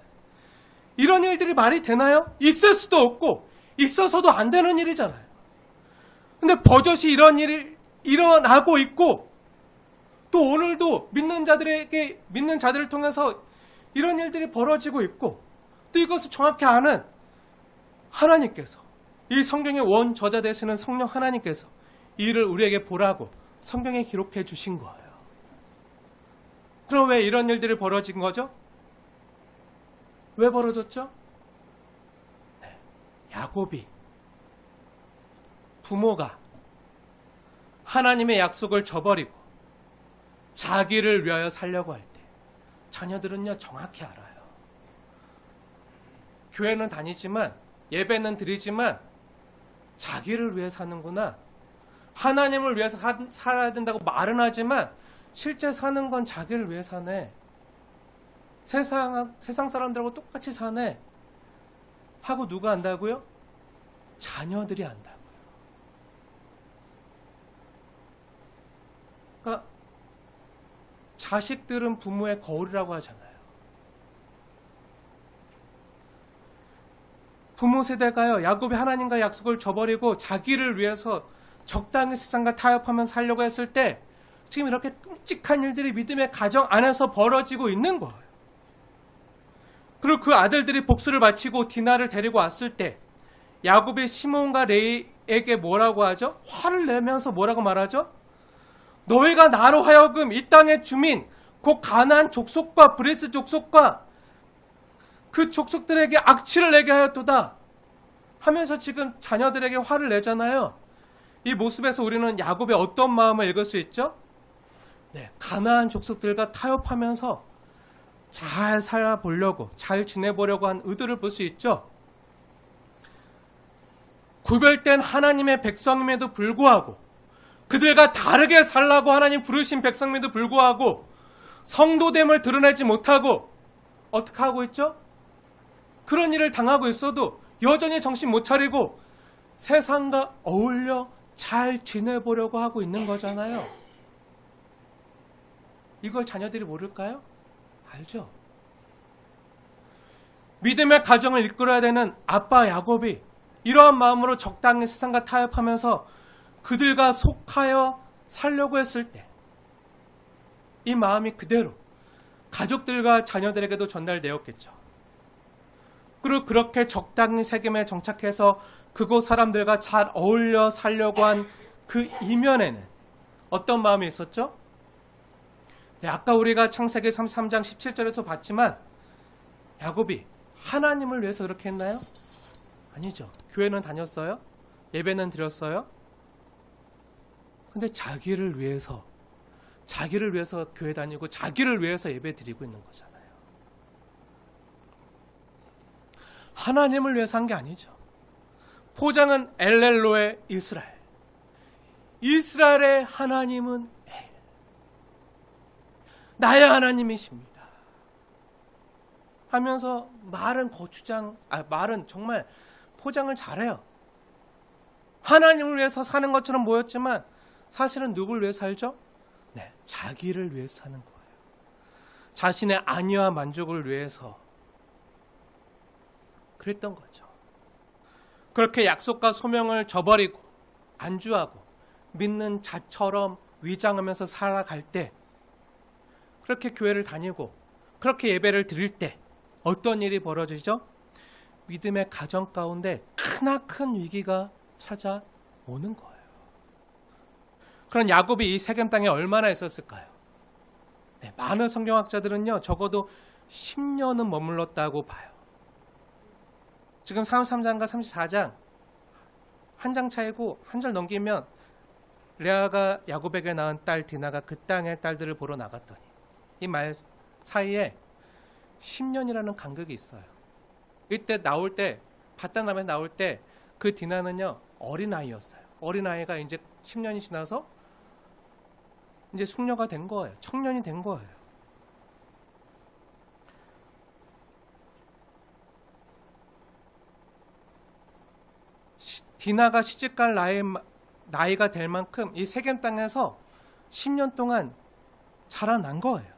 이런 일들이 말이 되나요? 있을 수도 없고 있어서도 안 되는 일이잖아요. 근데 버젓이 이런 일이 일어나고 있고 또 오늘도 믿는 자들을 통해서 이런 일들이 벌어지고 있고 또 이것을 정확히 아는 하나님께서 이 성경의 원 저자 되시는 성령 하나님께서 이 일을 우리에게 보라고 성경에 기록해 주신 거예요. 그럼 왜 이런 일들이 벌어진 거죠? 왜 벌어졌죠? 네, 야곱이 부모가 하나님의 약속을 저버리고 자기를 위하여 살려고 할 때 자녀들은요 정확히 알아요. 교회는 다니지만 예배는 드리지만 자기를 위해 사는구나. 하나님을 위해서 살아야 된다고 말은 하지만 실제 사는 건 자기를 위해 사네. 세상 사람들하고 똑같이 사네. 하고 누가 안다고요? 자녀들이 안다고요. 그러니까 자식들은 부모의 거울이라고 하잖아요. 부모 세대가요, 야곱이 하나님과 약속을 저버리고 자기를 위해서 적당히 세상과 타협하면서 살려고 했을 때 지금 이렇게 끔찍한 일들이 믿음의 가정 안에서 벌어지고 있는 거예요. 그리고 그 아들들이 복수를 마치고 디나를 데리고 왔을 때 야곱이 시몬과 레이에게 뭐라고 하죠? 화를 내면서 뭐라고 말하죠? 너희가 나로 하여금 이 땅의 주민 곧 가나안 족속과 브리스 족속과 그 족속들에게 악취를 내게 하였도다 하면서 지금 자녀들에게 화를 내잖아요. 이 모습에서 우리는 야곱의 어떤 마음을 읽을 수 있죠? 네, 가나안 족속들과 타협하면서 잘 살아보려고, 잘 지내보려고 한 의도를 볼 수 있죠. 구별된 하나님의 백성임에도 불구하고 그들과 다르게 살라고 하나님 부르신 백성임에도 불구하고 성도됨을 드러내지 못하고 어떻게 하고 있죠? 그런 일을 당하고 있어도 여전히 정신 못 차리고 세상과 어울려 잘 지내보려고 하고 있는 거잖아요. 이걸 자녀들이 모를까요? 알죠. 믿음의 가정을 이끌어야 되는 아빠 야곱이 이러한 마음으로 적당히 세상과 타협하면서 그들과 속하여 살려고 했을 때 이 마음이 그대로 가족들과 자녀들에게도 전달되었겠죠. 그리고 그렇게 적당히 세겜에 정착해서 그곳 사람들과 잘 어울려 살려고 한 그 이면에는 어떤 마음이 있었죠? 네, 아까 우리가 창세기 33장 17절에서 봤지만 야곱이 하나님을 위해서 그렇게 했나요? 아니죠. 교회는 다녔어요? 예배는 드렸어요? 근데 자기를 위해서 교회 다니고 자기를 위해서 예배 드리고 있는 거잖아요. 하나님을 위해서 한 게 아니죠. 포장은 엘렐로의 이스라엘. 이스라엘의 하나님은 엘. 나의 하나님이십니다. 하면서 말은 정말 포장을 잘해요. 하나님을 위해서 사는 것처럼 보였지만 사실은 누굴 위해 살죠? 네, 자기를 위해서 사는 거예요. 자신의 안위와 만족을 위해서 그랬던 거죠. 그렇게 약속과 소명을 저버리고 안주하고 믿는 자처럼 위장하면서 살아갈 때 그렇게 교회를 다니고 그렇게 예배를 드릴 때 어떤 일이 벌어지죠? 믿음의 가정 가운데 크나큰 위기가 찾아오는 거예요. 그런 야곱이 이 세겜 땅에 얼마나 있었을까요? 네, 많은 성경학자들은요 적어도 10년은 머물렀다고 봐요. 지금 33장과 34장 한 장 차이고 한 절 넘기면 레아가 야곱에게 낳은 딸 디나가 그 땅의 딸들을 보러 나갔더니, 이 말 사이에 10년이라는 간격이 있어요. 이때 나올 때, 바다남에 나올 때 그 디나는요 어린아이였어요. 어린아이가 이제 10년이 지나서 이제 숙녀가 된 거예요. 청년이 된 거예요. 디나가 시집갈 나이가 될 만큼 이 세겜 땅에서 10년 동안 자라난 거예요.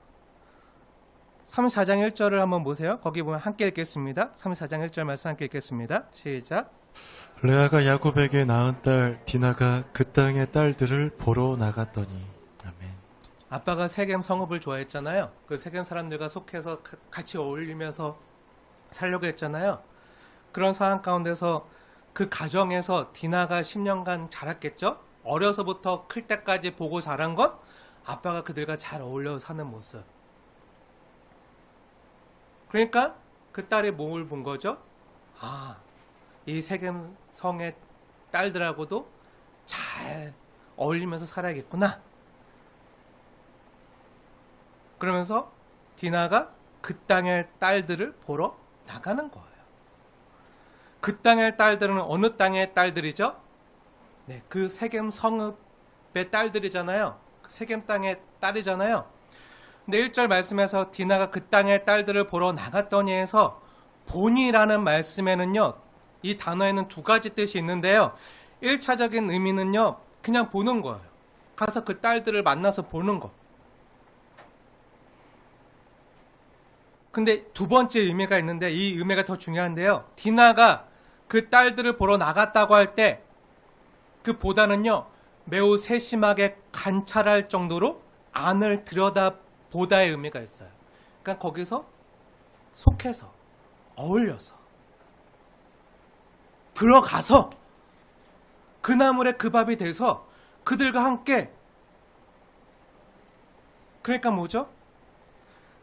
34장 1절을 한번 보세요. 거기 보면 함께 읽겠습니다. 34장 1절 말씀 함께 읽겠습니다. 시작.
레아가 야곱에게 낳은 딸 디나가 그 땅의 딸들을 보러 나갔더니. 아멘.
아빠가 세겜 성읍을 좋아했잖아요. 그 세겜 사람들과 속해서 같이 어울리면서 살려고 했잖아요. 그런 상황 가운데서 그 가정에서 디나가 10년간 자랐겠죠? 어려서부터 클 때까지 보고 자란 것, 아빠가 그들과 잘 어울려 사는 모습. 그러니까 그 딸이 뭘 본 거죠? 아, 이 세겜 성의 딸들하고도 잘 어울리면서 살아야겠구나. 그러면서 디나가 그 땅의 딸들을 보러 나가는 거예요. 그 땅의 딸들은 어느 땅의 딸들이죠? 네, 그 세겜 성읍의 딸들이잖아요. 그 세겜 땅의 딸이잖아요. 근데 1절 말씀에서 디나가 그 땅의 딸들을 보러 나갔더니 해서 보니라는 말씀에는요, 이 단어에는 두 가지 뜻이 있는데요. 1차적인 의미는요, 그냥 보는 거예요. 가서 그 딸들을 만나서 보는 거. 근데 두 번째 의미가 있는데 이 의미가 더 중요한데요. 디나가 그 딸들을 보러 나갔다고 할 때 그 보다는요, 매우 세심하게 관찰할 정도로 안을 들여다보다의 의미가 있어요. 그러니까 거기서 속해서 어울려서 들어가서 그 나물에 그 밥이 돼서 그들과 함께, 그러니까 뭐죠?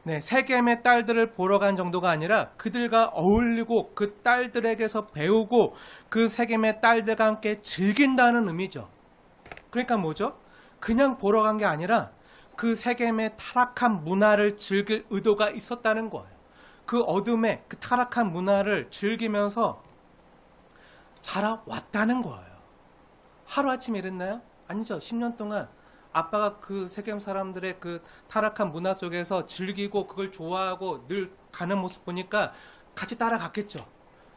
네, 세겜의 딸들을 보러 간 정도가 아니라 그들과 어울리고 그 딸들에게서 배우고 그 세겜의 딸들과 함께 즐긴다는 의미죠. 그러니까 뭐죠? 그냥 보러 간 게 아니라 그 세겜의 타락한 문화를 즐길 의도가 있었다는 거예요. 그 어둠의 그 타락한 문화를 즐기면서 자라왔다는 거예요. 하루아침에 이랬나요? 아니죠. 10년 동안 아빠가 그 세겜 사람들의 그 타락한 문화 속에서 즐기고 그걸 좋아하고 늘 가는 모습 보니까 같이 따라갔겠죠.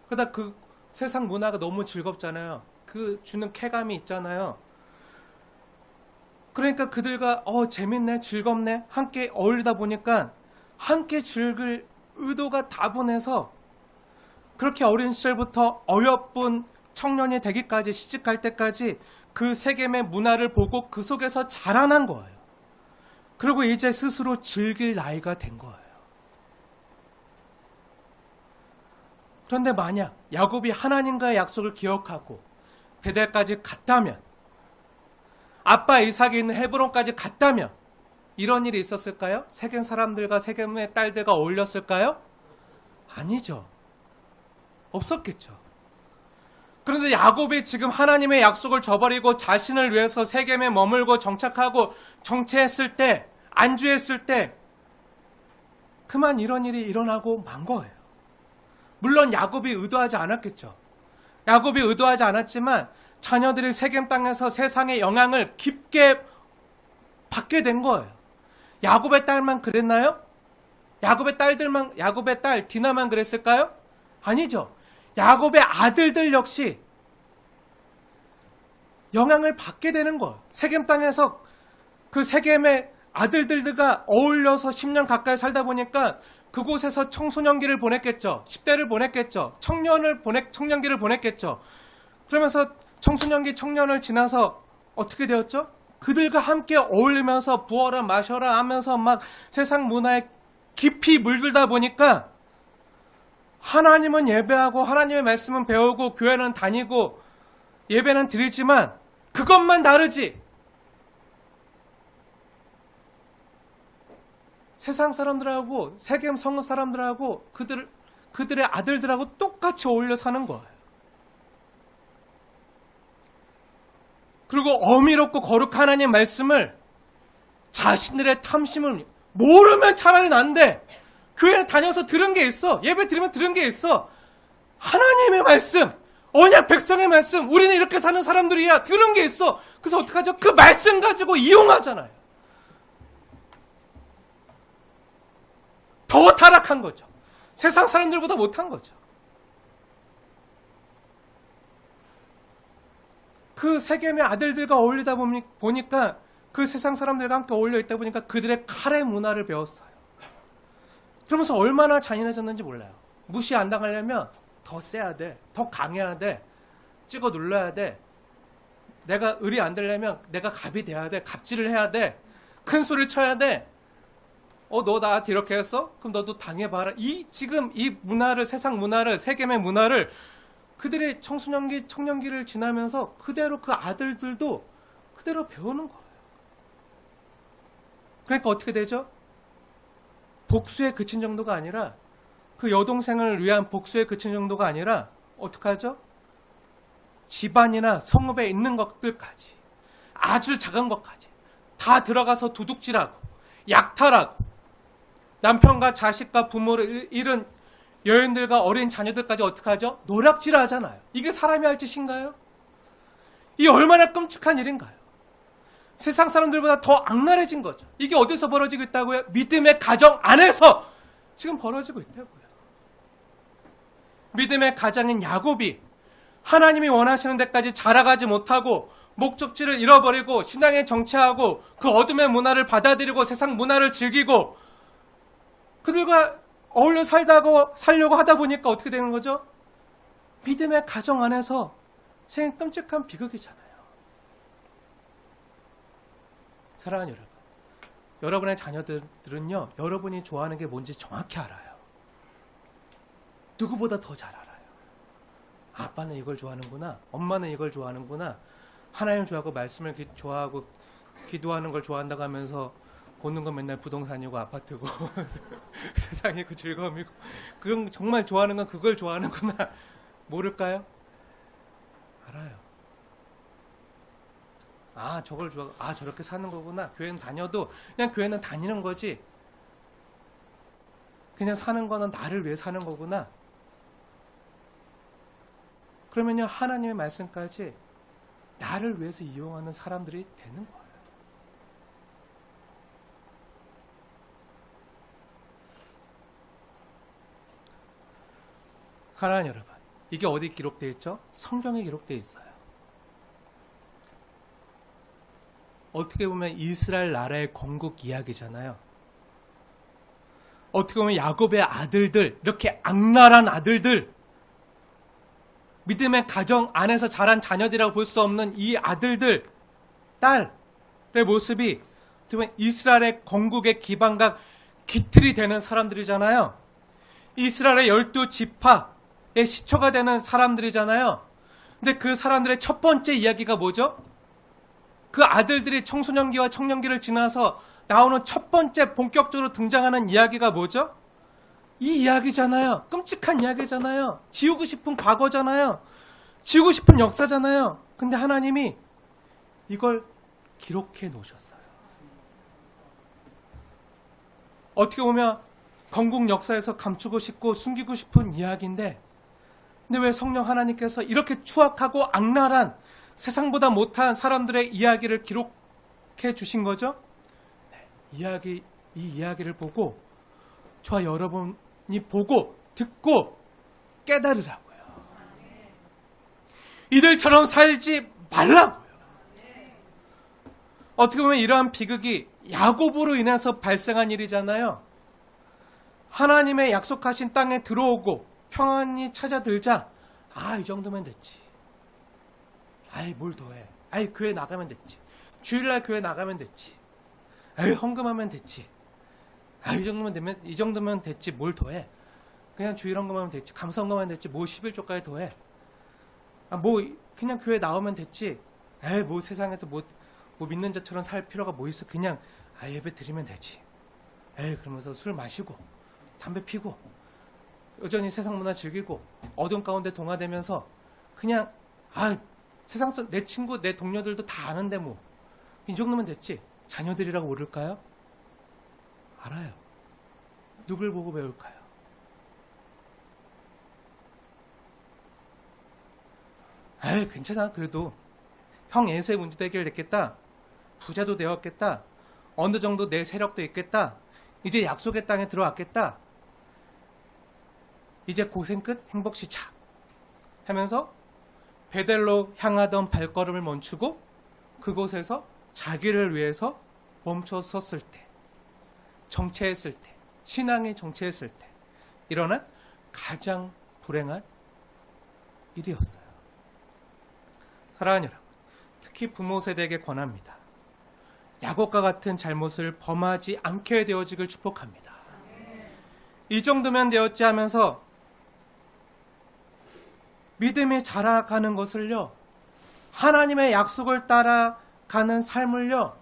그러다 그 세상 문화가 너무 즐겁잖아요. 그 주는 쾌감이 있잖아요. 그러니까 그들과 재밌네, 즐겁네, 함께 어울리다 보니까 함께 즐길 의도가 다분해서 그렇게 어린 시절부터 어여쁜 청년이 되기까지, 시집갈 때까지 그 세겜의 문화를 보고 그 속에서 자라난 거예요. 그리고 이제 스스로 즐길 나이가 된 거예요. 그런데 만약 야곱이 하나님과의 약속을 기억하고 베델까지 갔다면, 아빠 이삭이 있는 헤브론까지 갔다면 이런 일이 있었을까요? 세겜 사람들과 세겜의 딸들과 어울렸을까요? 아니죠. 없었겠죠. 그런데 야곱이 지금 하나님의 약속을 저버리고 자신을 위해서 세겜에 머물고 정착하고 정체했을 때, 안주했을 때 그만 이런 일이 일어나고 만 거예요. 물론 야곱이 의도하지 않았겠죠. 야곱이 의도하지 않았지만 자녀들이 세겜 땅에서 세상의 영향을 깊게 받게 된 거예요. 야곱의 딸만 그랬나요? 야곱의 딸 디나만 그랬을까요? 아니죠. 야곱의 아들들 역시 영향을 받게 되는 거예요. 세겜 땅에서 그 세겜의 아들들과 어울려서 10년 가까이 살다 보니까 그곳에서 청소년기를 보냈겠죠. 10대를 보냈겠죠. 청년기를 보냈겠죠. 그러면서 청소년기, 청년을 지나서 어떻게 되었죠? 그들과 함께 어울리면서 부어라 마셔라 하면서 막 세상 문화에 깊이 물들다 보니까 하나님은 예배하고 하나님의 말씀은 배우고 교회는 다니고 예배는 드리지만 그것만 다르지. 세상 사람들하고 세겜 성읍 사람들하고 그들의 아들들하고 똑같이 어울려 사는 거예요. 그리고 어미롭고 거룩한 하나님 말씀을 자신들의 탐심을 모르면 차라리 난데, 교회 다녀서 들은 게 있어. 예배 드리면 들은 게 있어. 하나님의 말씀, 언약 백성의 말씀, 우리는 이렇게 사는 사람들이야. 들은 게 있어. 그래서 어떡하죠? 그 말씀 가지고 이용하잖아요. 더 타락한 거죠. 세상 사람들보다 못한 거죠. 그 세겜의 아들들과 어울리다 보니까 그 세상 사람들과 함께 어울려 있다 보니까 그들의 칼의 문화를 배웠어요. 그러면서 얼마나 잔인해졌는지 몰라요. 무시 안 당하려면 더 세야 돼. 더 강해야 돼. 찍어 눌러야 돼. 내가 을이 안 되려면 내가 갑이 돼야 돼. 갑질을 해야 돼. 큰 소리를 쳐야 돼. 너 나한테 이렇게 했어? 그럼 너도 당해봐라. 지금 이 문화를, 세상 문화를, 세겜의 문화를 그들의 청소년기, 청년기를 지나면서 그대로 그 아들들도 그대로 배우는 거예요. 그러니까 어떻게 되죠? 복수에 그친 정도가 아니라, 그 여동생을 위한 복수에 그친 정도가 아니라 어떻게 하죠? 집안이나 성읍에 있는 것들까지, 아주 작은 것까지 다 들어가서 도둑질하고 약탈하고, 남편과 자식과 부모를 잃은 여인들과 어린 자녀들까지 어떻게 하죠? 노략질을 하잖아요. 이게 사람이 할 짓인가요? 이 얼마나 끔찍한 일인가요? 세상 사람들보다 더 악랄해진 거죠. 이게 어디서 벌어지고 있다고요? 믿음의 가정 안에서 지금 벌어지고 있다고요. 믿음의 가장인 야곱이 하나님이 원하시는 데까지 자라가지 못하고 목적지를 잃어버리고 신앙에 정체하고 그 어둠의 문화를 받아들이고 세상 문화를 즐기고 그들과 어울려 살려고 하다 보니까 어떻게 되는 거죠? 믿음의 가정 안에서 생긴 끔찍한 비극이잖아요. 사랑하는 여러분, 여러분의 자녀들은요, 여러분이 좋아하는 게 뭔지 정확히 알아요. 누구보다 더 잘 알아요. 아빠는 이걸 좋아하는구나, 엄마는 이걸 좋아하는구나, 하나님 좋아하고 말씀을 좋아하고 기도하는 걸 좋아한다고 하면서 보는 건 맨날 부동산이고 아파트고 세상이고 즐거움이고, 그건 정말 좋아하는 건 그걸 좋아하는구나. 모를까요? 알아요. 저걸 좋아하고, 저렇게 사는 거구나. 교회는 다녀도 그냥 교회는 다니는 거지, 그냥 사는 거는 나를 위해 사는 거구나. 그러면요, 하나님의 말씀까지 나를 위해서 이용하는 사람들이 되는 거예요. 사랑하는 여러분, 이게 어디 기록되어 있죠? 성경에 기록되어 있어요. 어떻게 보면 이스라엘 나라의 건국 이야기잖아요. 어떻게 보면 야곱의 아들들, 이렇게 악랄한 아들들, 믿음의 가정 안에서 자란 자녀들이라고 볼 수 없는 이 아들들, 딸의 모습이 어떻게 보면 이스라엘의 건국의 기반과 기틀이 되는 사람들이잖아요. 이스라엘의 12지파의 시초가 되는 사람들이잖아요. 근데 그 사람들의 첫 번째 이야기가 뭐죠? 그 아들들이 청소년기와 청년기를 지나서 나오는 첫 번째 본격적으로 등장하는 이야기가 뭐죠? 이 이야기잖아요. 끔찍한 이야기잖아요. 지우고 싶은 과거잖아요. 지우고 싶은 역사잖아요. 근데 하나님이 이걸 기록해 놓으셨어요. 어떻게 보면 건국 역사에서 감추고 싶고 숨기고 싶은 이야기인데, 근데 왜 성령 하나님께서 이렇게 추악하고 악랄한 세상보다 못한 사람들의 이야기를 기록해 주신 거죠? 이 이야기를 보고 저와 여러분이 보고 듣고 깨달으라고요. 이들처럼 살지 말라고요. 어떻게 보면 이러한 비극이 야곱으로 인해서 발생한 일이잖아요. 하나님의 약속하신 땅에 들어오고 평안히 찾아들자, 이 정도면 됐지. 뭘 더해. 교회 나가면 됐지. 주일날 교회 나가면 됐지. 헌금하면 됐지. 이 정도면 됐지. 뭘 더해. 그냥 주일 헌금하면 됐지. 감사 헌금하면 됐지. 11조까지 더해. 그냥 교회 나오면 됐지. 세상에서 믿는 자처럼 살 필요가 뭐 있어. 그냥 예배 드리면 되지. 그러면서 술 마시고 담배 피고 여전히 세상 문화 즐기고 어둠 가운데 동화되면서 그냥 세상 속 내 친구, 내 동료들도 다 아는데 뭐 이 정도면 됐지. 자녀들이라고 모를까요? 알아요. 누굴 보고 배울까요? 에이, 괜찮아. 그래도 형 예수의 문제도 해결됐겠다. 부자도 되었겠다. 어느 정도 내 세력도 있겠다. 이제 약속의 땅에 들어왔겠다. 이제 고생 끝, 행복 시작 하면서 베델로 향하던 발걸음을 멈추고 그곳에서 자기를 위해서 멈춰 섰을 때, 정체했을 때, 신앙이 정체했을 때 일어난 가장 불행한 일이었어요. 사랑하는 여러분, 특히 부모 세대에게 권합니다. 야곱과 같은 잘못을 범하지 않게 되어지길 축복합니다. 이 정도면 되었지 하면서 믿음이 자라가는 것을요, 하나님의 약속을 따라가는 삶을요,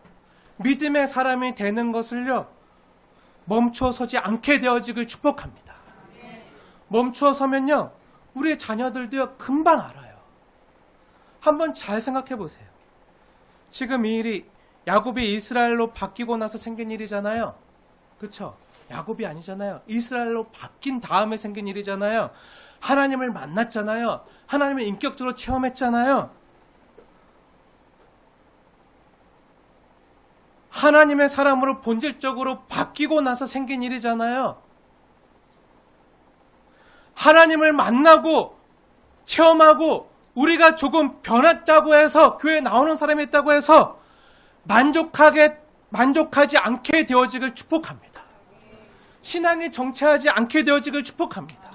믿음의 사람이 되는 것을요, 멈춰 서지 않게 되어지길 축복합니다. 멈춰 서면요, 우리의 자녀들도요, 금방 알아요. 한번 잘 생각해 보세요. 지금 이 일이 야곱이 이스라엘로 바뀌고 나서 생긴 일이잖아요. 그렇죠? 야곱이 아니잖아요. 이스라엘로 바뀐 다음에 생긴 일이잖아요. 하나님을 만났잖아요. 하나님을 인격적으로 체험했잖아요. 하나님의 사람으로 본질적으로 바뀌고 나서 생긴 일이잖아요. 하나님을 만나고 체험하고 우리가 조금 변했다고 해서, 교회에 나오는 사람이 있다고 해서 만족하지 않게 되어지길 축복합니다. 신앙이 정체하지 않게 되어지길 축복합니다.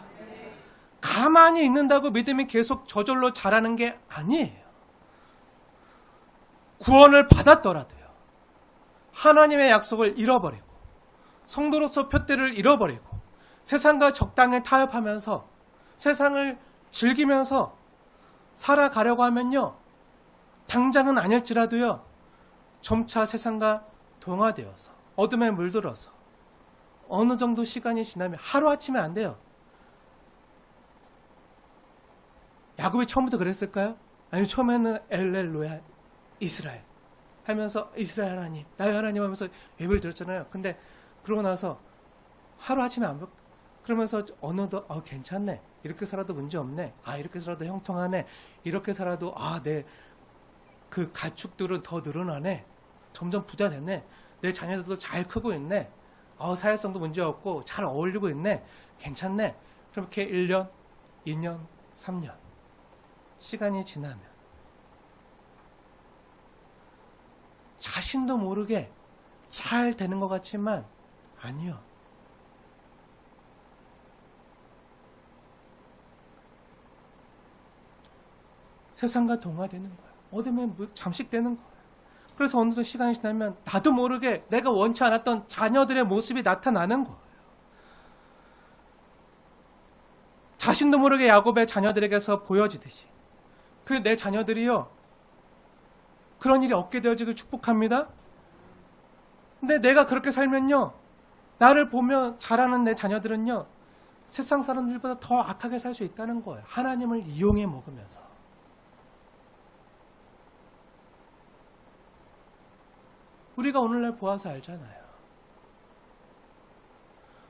가만히 있는다고 믿음이 계속 저절로 자라는 게 아니에요. 구원을 받았더라도요, 하나님의 약속을 잃어버리고 성도로서 표대를 잃어버리고 세상과 적당히 타협하면서 세상을 즐기면서 살아가려고 하면요, 당장은 아닐지라도요, 점차 세상과 동화되어서 어둠에 물들어서 어느 정도 시간이 지나면 하루아침에 안 돼요. 야곱이 처음부터 그랬을까요? 아니, 처음에는 엘렐로야 이스라엘 하면서 이스라엘 하나님, 나의 하나님 하면서 예배를 드렸잖아요. 근데 그러고 나서 하루아침에 안 그러면서 어느덧 괜찮네, 이렇게 살아도 문제없네, 이렇게 살아도 형통하네, 이렇게 살아도 내 그 가축들은 더 늘어나네, 점점 부자 됐네, 내 자녀들도 잘 크고 있네, 사회성도 문제없고 잘 어울리고 있네, 괜찮네. 그렇게 1년, 2년, 3년 시간이 지나면 자신도 모르게 잘 되는 것 같지만 아니요. 세상과 동화되는 거예요. 어둠에 잠식되는 거예요. 그래서 어느덧 시간이 지나면 나도 모르게 내가 원치 않았던 자녀들의 모습이 나타나는 거예요. 자신도 모르게 야곱의 자녀들에게서 보여지듯이 그 내 자녀들이요, 그런 일이 없게 되어지길 축복합니다. 근데 내가 그렇게 살면요, 나를 보며 자라는 내 자녀들은요, 세상 사람들보다 더 악하게 살 수 있다는 거예요. 하나님을 이용해 먹으면서. 우리가 오늘날 보아서 알잖아요.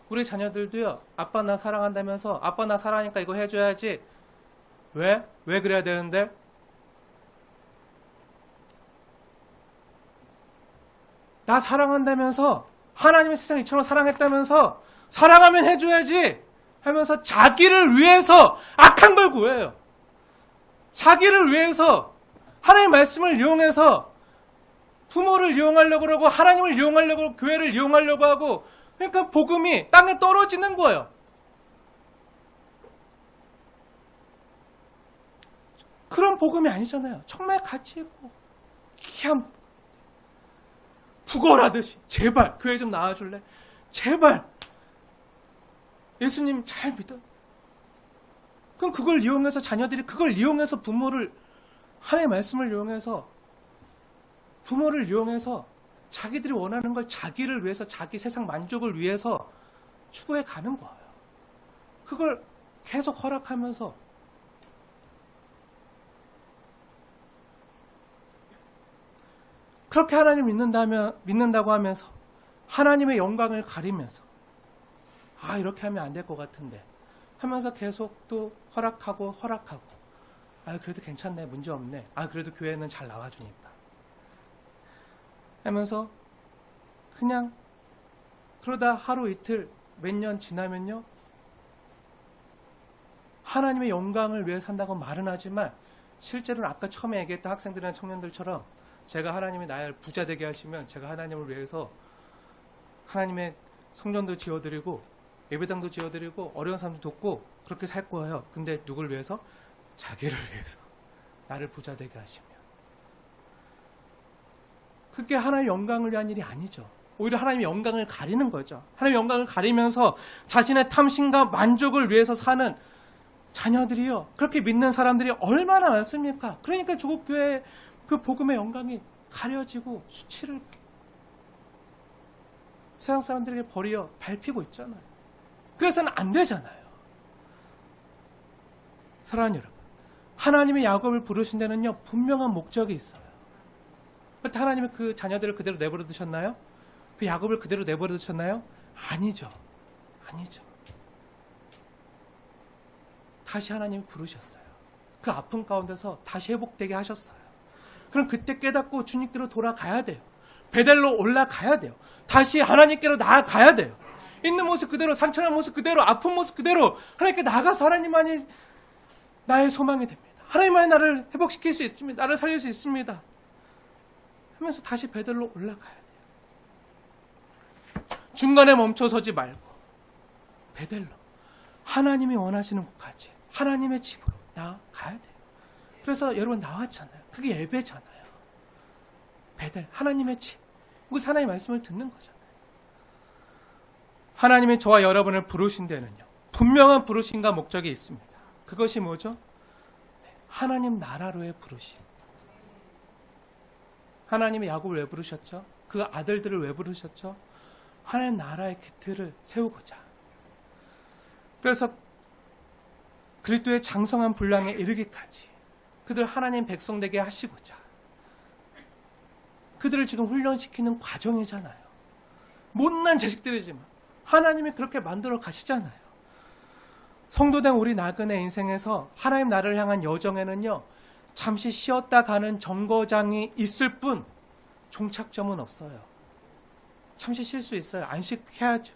우리 자녀들도요, 아빠 나 사랑한다면서 아빠 나 사랑하니까 이거 해줘야지. 왜? 왜 그래야 되는데? 나 사랑한다면서, 하나님의 세상 이처럼 사랑했다면서 사랑하면 해줘야지 하면서 자기를 위해서 악한 걸 구해요. 자기를 위해서 하나님의 말씀을 이용해서 부모를 이용하려고 그러고 하나님을 이용하려고 하고 교회를 이용하려고 하고, 그러니까 복음이 땅에 떨어지는 거예요. 그런 복음이 아니잖아요. 정말 가치 있고 귀한 구걸하듯이 제발 교회 좀 나와줄래? 제발 예수님 잘 믿어. 그럼 그걸 이용해서 자녀들이 그걸 이용해서 부모를, 하나님의 말씀을 이용해서 부모를 이용해서 자기들이 원하는 걸 자기를 위해서, 자기 세상 만족을 위해서 추구해 가는 거예요. 그걸 계속 허락하면서 그렇게 하나님 믿는다고 하면서 하나님의 영광을 가리면서 이렇게 하면 안 될 것 같은데 하면서 계속 또 허락하고 그래도 괜찮네, 문제 없네, 그래도 교회는 잘 나와주니까 하면서 그냥 그러다 하루 이틀 몇 년 지나면요, 하나님의 영광을 위해 산다고 말은 하지만 실제로는 아까 처음에 얘기했던 학생들이나 청년들처럼 제가 하나님이 나를 부자 되게 하시면 제가 하나님을 위해서 하나님의 성전도 지어드리고 예배당도 지어드리고 어려운 사람도 돕고 그렇게 살 거예요. 근데 누굴 위해서? 자기를 위해서. 나를 부자 되게 하시면. 그게 하나님의 영광을 위한 일이 아니죠. 오히려 하나님의 영광을 가리는 거죠. 하나님의 영광을 가리면서 자신의 탐심과 만족을 위해서 사는 자녀들이요, 그렇게 믿는 사람들이 얼마나 많습니까? 그러니까 조국교회 그 복음의 영광이 가려지고 수치를 세상 사람들에게 버려 밟히고 있잖아요. 그래서는 안 되잖아요. 사랑하는 여러분, 하나님의 야곱을 부르신 데는요 분명한 목적이 있어요. 하나님이 그 자녀들을 그대로 내버려 두셨나요? 그 야곱을 그대로 내버려 두셨나요? 아니죠. 다시 하나님이 부르셨어요. 그 아픔 가운데서 다시 회복되게 하셨어요. 그럼 그때 깨닫고 주님께로 돌아가야 돼요. 베델로 올라가야 돼요. 다시 하나님께로 나아가야 돼요. 있는 모습 그대로, 상처난 모습 그대로, 아픈 모습 그대로 하나님께 나가서 하나님만이 나의 소망이 됩니다. 하나님만이 나를 회복시킬 수 있습니다. 나를 살릴 수 있습니다. 하면서 다시 베델로 올라가야 돼요. 중간에 멈춰서지 말고 베델로, 하나님이 원하시는 곳까지 하나님의 집으로 나아가야 돼요. 그래서 여러분 나왔잖아요. 그게 예배잖아요. 베델, 하나님의 집. 그래서 하나님의 말씀을 듣는 거잖아요. 하나님이 저와 여러분을 부르신 데는요 분명한 부르심과 목적이 있습니다. 그것이 뭐죠? 하나님 나라로의 부르심. 하나님의 야곱을 왜 부르셨죠? 그 아들들을 왜 부르셨죠? 하나님 나라의 기틀을 세우고자. 그래서 그리스도의 장성한 분량에 이르기까지 그들 하나님 백성 되게 하시고자 그들을 지금 훈련시키는 과정이잖아요. 못난 자식들이지만 하나님이 그렇게 만들어 가시잖아요. 성도된 우리 나그네 인생에서 하나님 나라를 향한 여정에는요 잠시 쉬었다 가는 정거장이 있을 뿐 종착점은 없어요. 잠시 쉴 수 있어요. 안식해야죠.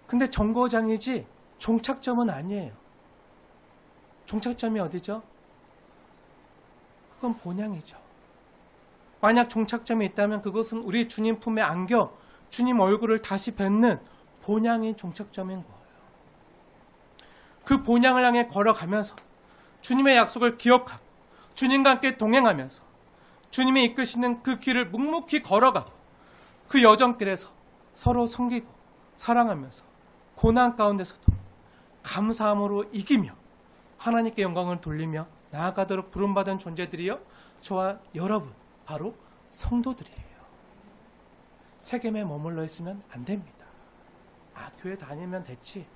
근데 정거장이지 종착점은 아니에요. 종착점이 어디죠? 그건 본향이죠. 만약 종착점이 있다면 그것은 우리 주님 품에 안겨 주님 얼굴을 다시 뵙는 본향이 종착점인 거예요. 그 본향을 향해 걸어가면서 주님의 약속을 기억하고 주님과 함께 동행하면서 주님이 이끄시는 그 길을 묵묵히 걸어가고 그 여정길에서 서로 섬기고 사랑하면서 고난 가운데서도 감사함으로 이기며 하나님께 영광을 돌리며 나아가도록 부름받은 존재들이요 저와 여러분 바로 성도들이에요. 세겜에 머물러 있으면 안 됩니다. 교회 다니면 됐지.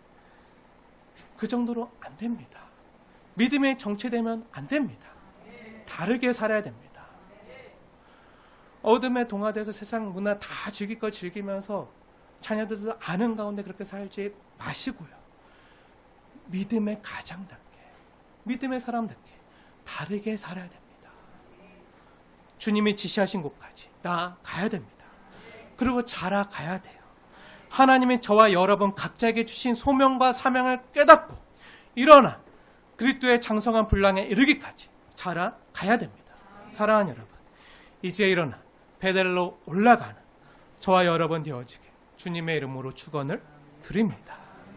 그 정도로 안 됩니다. 믿음이 정체되면 안 됩니다. 다르게 살아야 됩니다. 어둠에 동화돼서 세상 문화 다 즐길 걸 즐기면서 자녀들도 아는 가운데 그렇게 살지 마시고요. 믿음의 가장답게, 믿음의 사람답게 다르게 살아야 됩니다. 주님이 지시하신 곳까지 나아가야 됩니다. 그리고 자라가야 돼요. 하나님이 저와 여러분 각자에게 주신 소명과 사명을 깨닫고 일어나 그리스도의 장성한 분량에 이르기까지 자라가야 됩니다. 사랑하는 여러분, 이제 일어나 베델로 올라가는 저와 여러분 되어지게 주님의 이름으로 축원을 드립니다.